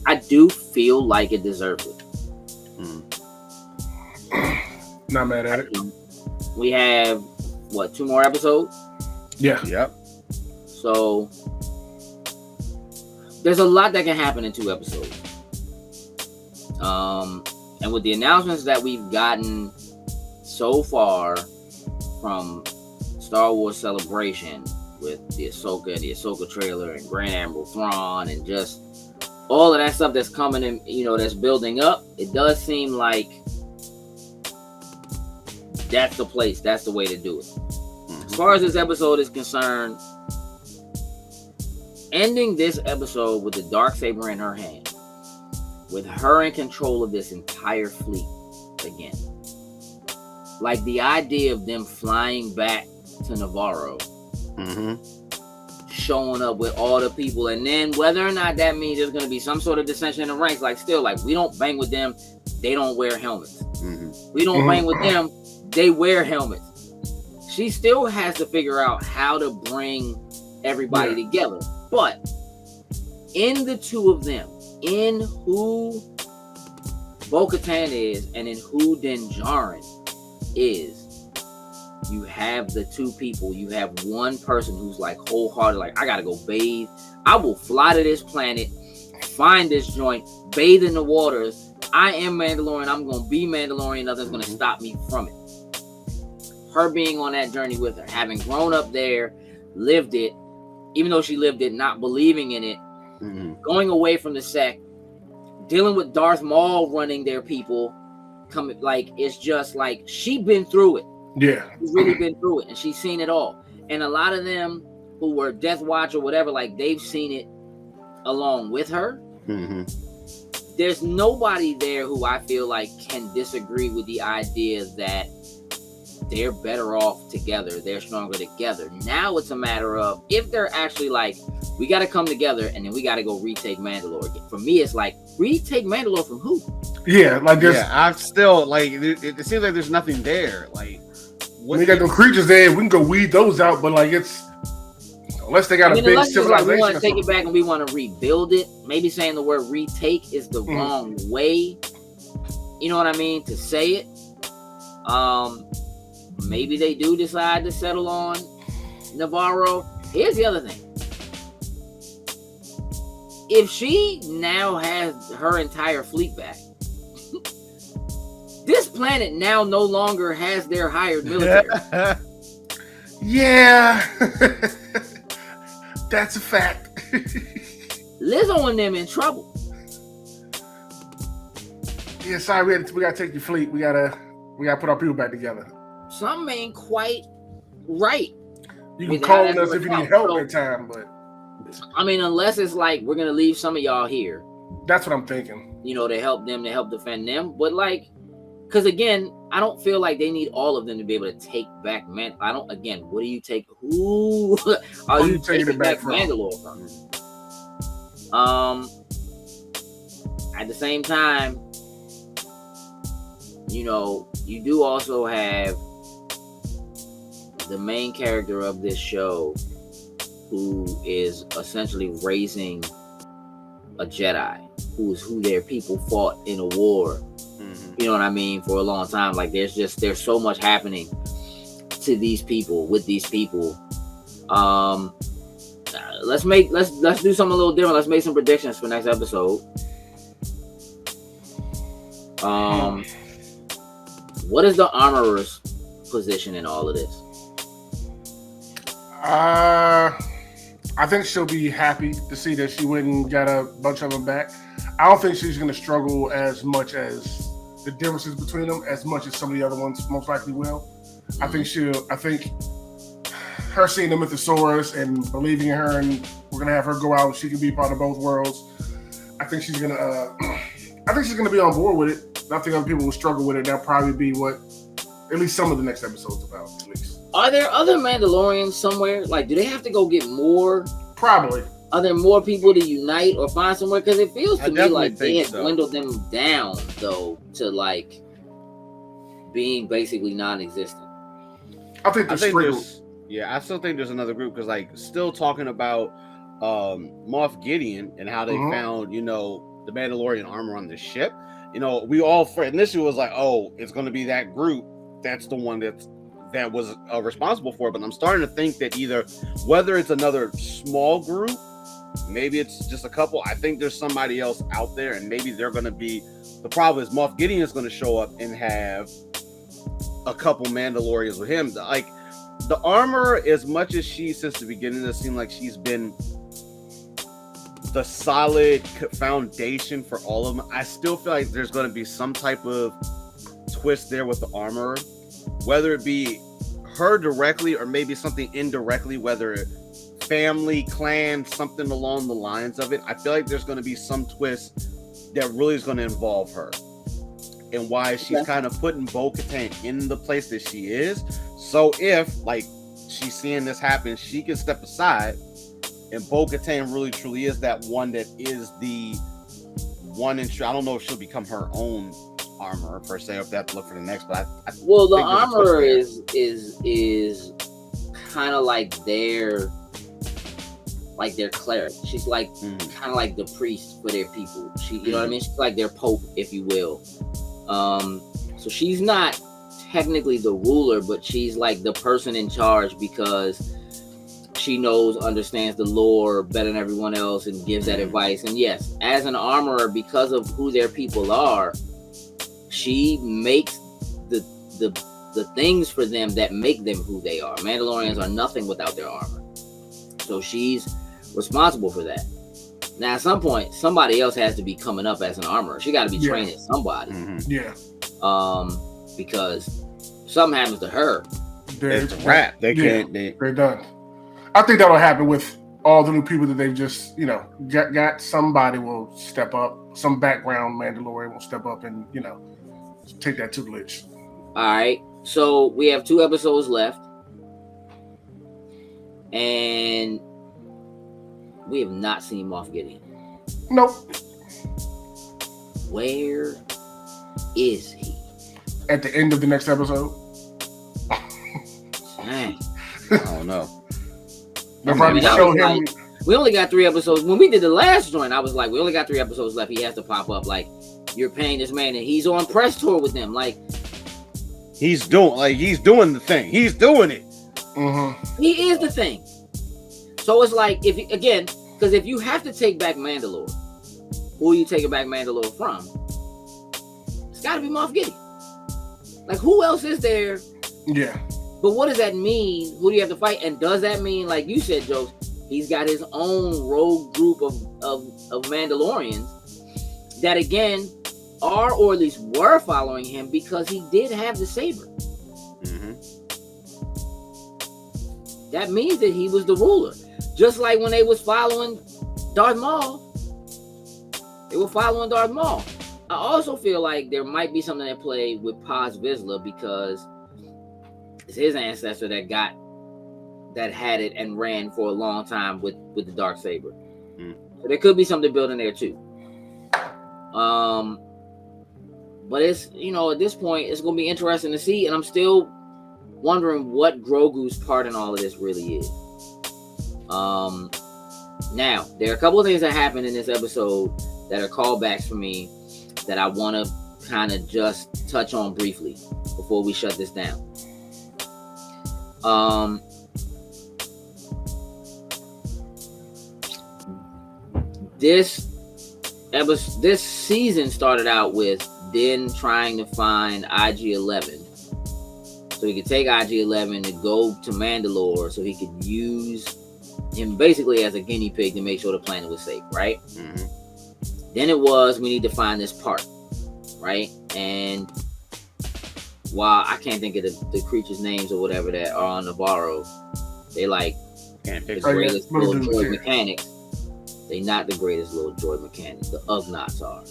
I do feel like it deserves it. Not mad at it. We have 2 more episodes? Yeah. Yep. So there's a lot that can happen in 2 episodes. And with the announcements that we've gotten so far from Star Wars Celebration with the Ahsoka and the Ahsoka trailer and Grand Admiral Thrawn and just all of that stuff that's coming in, that's building up, it does seem like that's the place, that's the way to do it. As far as this episode is concerned, ending this episode with the Darksaber in her hand with her in control of this entire fleet again. Like the idea of them flying back to Navarro, showing up with all the people, and then whether or not that means there's going to be some sort of dissension in the ranks, like still, like we don't bang with them, they don't wear helmets. We don't bang with them, they wear helmets. She still has to figure out how to bring everybody together. But in the two of them, in who Bo-Katan is and in who Din Djarin is, you have the two people. You have one person who's like wholehearted, like, I gotta go bathe. I will fly to this planet, find this joint, bathe in the waters. I am Mandalorian. I'm gonna be Mandalorian. Nothing's gonna stop me from it. Her being on that journey with her, having grown up there, lived it, even though she lived it, not believing in it, going away from the sect, dealing with Darth Maul running their people, coming, like, it's just like she been through it. Yeah, she's really been through it, and she's seen it all. And a lot of them who were Death Watch or whatever, like, they've seen it along with her. There's nobody there who I feel like can disagree with the idea that they're better off together, they're stronger together. Now it's a matter of if they're actually like, we got to come together and then we got to go retake Mandalore again. For me, it's like, retake Mandalore from who? Yeah, like there's. Yeah, I'm still like, it seems like there's nothing there. Like, we got no creatures there, we can go weed those out, but like it's. Unless they got a big civilization. Like we want to take it back and we want to rebuild it. Maybe saying the word retake is the wrong way. You know what I mean? To say it. Maybe they do decide to settle on Navarro. Here's the other thing. If she now has her entire fleet back, this planet now no longer has their hired military. Yeah. That's a fact. Lizzo and them in trouble. Yeah, sorry, we gotta take your fleet. We gotta put our people back together. Something ain't quite right. You can call on us if you need help at time, but I mean, unless it's like we're gonna leave some of y'all here. That's what I'm thinking. You know, to help them, to help defend them. But like, because again, I don't feel like they need all of them to be able to take back man. I don't. Again, what do you take? Who are you taking back Mandalore from? At the same time, you know, you do also have the main character of this show, who is essentially raising a Jedi, who their people fought in a war. You know what I mean? For a long time. Like there's so much happening to these people, with these people. Let's do something a little different. Let's make some predictions for next episode. What is the Armorer's position in all of this? I think she'll be happy to see that she went and got a bunch of them back. I don't think she's going to struggle as much as the differences between them, as much as some of the other ones most likely will. I think her seeing the Mythosaurus and believing in her, and we're going to have her go out and she can be part of both worlds. I think she's going to be on board with it. I think other people will struggle with it. That'll probably be what at least some of the next episodes about, at least. Are there other Mandalorians somewhere? Like, do they have to go get more? Probably. Are there more people to unite or find somewhere? Because it feels to me like they had dwindled them down, though, to like being basically non-existent. I think I still think there's another group, because like still talking about Moff Gideon and how they found, you know, the Mandalorian armor on the ship. You know, we all initially was like, oh, it's going to be that group. That's the one that was responsible for it. But I'm starting to think that either whether it's another small group, maybe it's just a couple. I think there's somebody else out there, and maybe they're going to be. The problem is Moff Gideon is going to show up and have a couple Mandalorians with him. Like the armor, as much as she since the beginning, it seemed like she's been the solid foundation for all of them. I still feel like there's going to be some type of twist there with the armor, whether it be her directly or maybe something indirectly, whether family, clan, something along the lines of it. I feel like there's going to be some twist that really is going to involve her, and why she's kind of putting Bo-Katan in the place that she is. So if like she's seeing this happen, she can step aside, and Bo-Katan really truly is that one that is the one. I don't know if she'll become her own armor per se, or if they have to look for the next. But well, the armor is kind of like their cleric. She's like kind of like the priest for their people. She, you know what I mean? She's like their pope, if you will. So she's not technically the ruler, but she's like the person in charge because she understands the lore better than everyone else and gives that advice. And yes, as an armorer, because of who their people are, she makes the things for them that make them who they are. Mandalorians are nothing without their armor. So she's responsible for that. Now, at some point, somebody else has to be coming up as an armorer. She got to be training somebody. Yeah. Because something happens to her. It's a wrap. They're done. I think that'll happen with all the new people that they've just, got. Somebody will step up. Some background Mandalorian will step up and, take that tutelage. All right. So we have 2 episodes left. And we have not seen Moff Gideon. Nope. Where is he? At the end of the next episode. Dang. I don't know. They'll probably show him. We only got 3 episodes. When we did the last joint, I was like, we only got 3 episodes left. He has to pop up. Like, you're paying this man, and he's on press tour with them. Like, he's doing the thing. He's doing it. Mm-hmm. He is the thing. So it's like, because if you have to take back Mandalore, who are you taking back Mandalore from? It's got to be Moff Gideon. Like, who else is there? Yeah. But what does that mean? Who do you have to fight? And does that mean, like you said, Joe, he's got his own rogue group of Mandalorians that, again, are or at least were following him because he did have the saber. Mm-hmm. That means that he was the ruler. Just like when they was following Darth Maul. They were following Darth Maul. I also feel like there might be something at play with Paz Vizsla because it's his ancestor that had it and ran for a long time with the Darksaber. So there could be something building there too. But it's, at this point, it's going to be interesting to see. And I'm still wondering what Grogu's part in all of this really is. Now, there are a couple of things that happened in this episode that are callbacks for me that I want to kind of just touch on briefly before we shut this down. This season started out with Din trying to find IG-11 so he could take IG-11 to go to Mandalore so he could use him basically as a guinea pig to make sure the planet was safe, right? Mm-hmm. Then it was, we need to find this part, right? And while I can't think of the creatures' names or whatever that are on Navarro, they like the greatest little droid mechanics. They not the greatest little droid mechanics. The Ugnaughts are.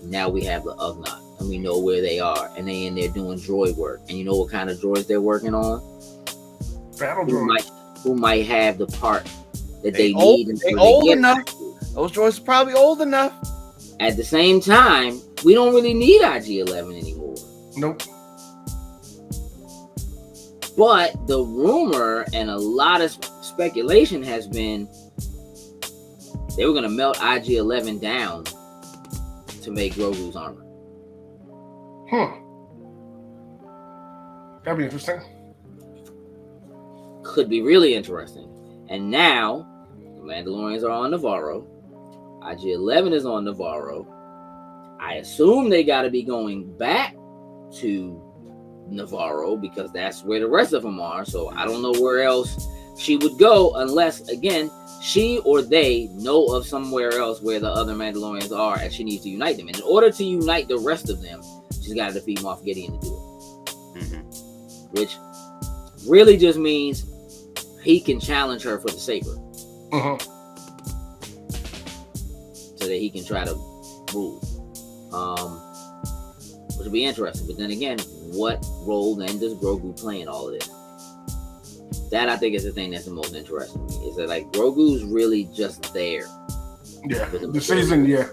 Now we have the Ugnaught, and we know where they are, and they in there doing droid work. And you know what kind of droids they're working on? Battle droids. Who might have the part that they need. They old enough. Those droids are probably old enough. At the same time, we don't really need IG-11 anymore. Nope. But the rumor and a lot of speculation has been they were going to melt IG-11 down to make Grogu's armor. That'd be interesting. Could be really interesting. And now, the Mandalorians are on Navarro. IG-11 is on Navarro. I assume they got to be going back to Navarro because that's where the rest of them are. So I don't know where else she would go unless, again, she or they know of somewhere else where the other Mandalorians are and she needs to unite them. And in order to unite the rest of them, she's got to defeat Moff Gideon to do it. Mm-hmm. Which really just means he can challenge her for the saber. Uh-huh. So that he can try to rule. which will be interesting. But then again, what role then does Grogu play in all of this? That I think is the thing that's the most interesting to me. Is that like Grogu's really just there? Yeah, the season, yeah.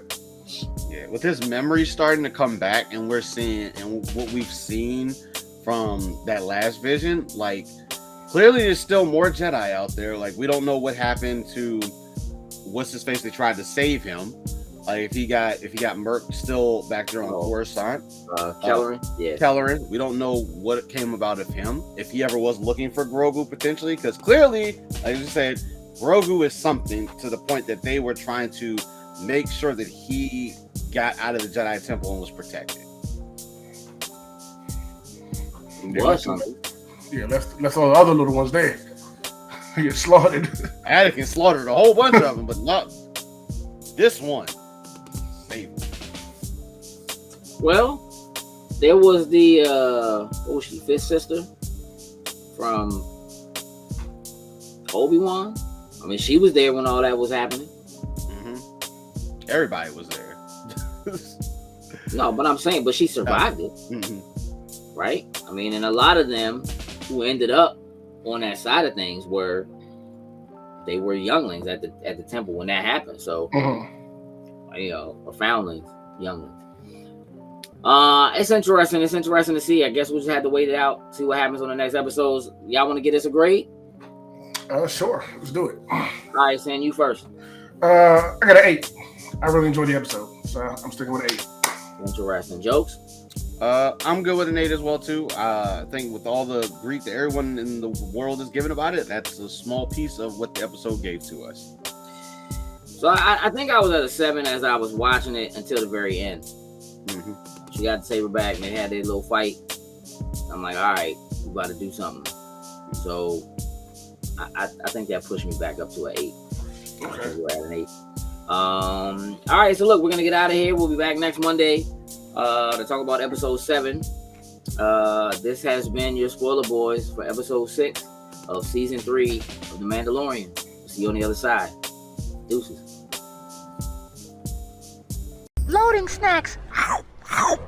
Yeah, with his memory starting to come back, and we're seeing, and what we've seen from that last vision, like clearly there's still more Jedi out there. Like we don't know what happened to what's his face. They tried to save him. Like if he got murked still back there on Coruscant. Kelleran, yeah. Kelleran. We don't know what came about of him. If he ever was looking for Grogu potentially, because clearly, like you said, Grogu is something to the point that they were trying to make sure that he got out of the Jedi Temple and was protected. Yeah, left all the other little ones there. He get slaughtered. Anakin slaughtered a whole bunch of them, but not this one. Save him. Well, there was the what was she, fifth sister from Obi-Wan. I mean, she was there when all that was happening. Mm-hmm. Everybody was there. No, but I'm saying, but she survived it, right? I mean, and a lot of them who ended up on that side of things were younglings at the temple when that happened. So, you know, or foundlings, younglings. It's interesting. It's interesting to see. I guess we'll just have to wait it out, see what happens on the next episodes. Y'all want to get us a grade? Sure. Let's do it. All right, Sam, you first. I got an 8. I really enjoyed the episode, so I'm sticking with an 8. Interesting. Jokes? I'm good with an 8 as well too. I think with all the grief that everyone in the world is giving about it, that's a small piece of what the episode gave to us. So I think I was at a 7 as I was watching it until the very end. She got the saber back and they had their little fight. I'm like, all right, we about to do something. So I think that pushed me back up to an 8. Okay. We're at an 8. All right, so look, we're gonna get out of here. We'll be back next Monday to talk about episode 7. This has been your spoiler boys for episode 6 of season 3 of The Mandalorian. See you on the other side. Deuces. Loading snacks.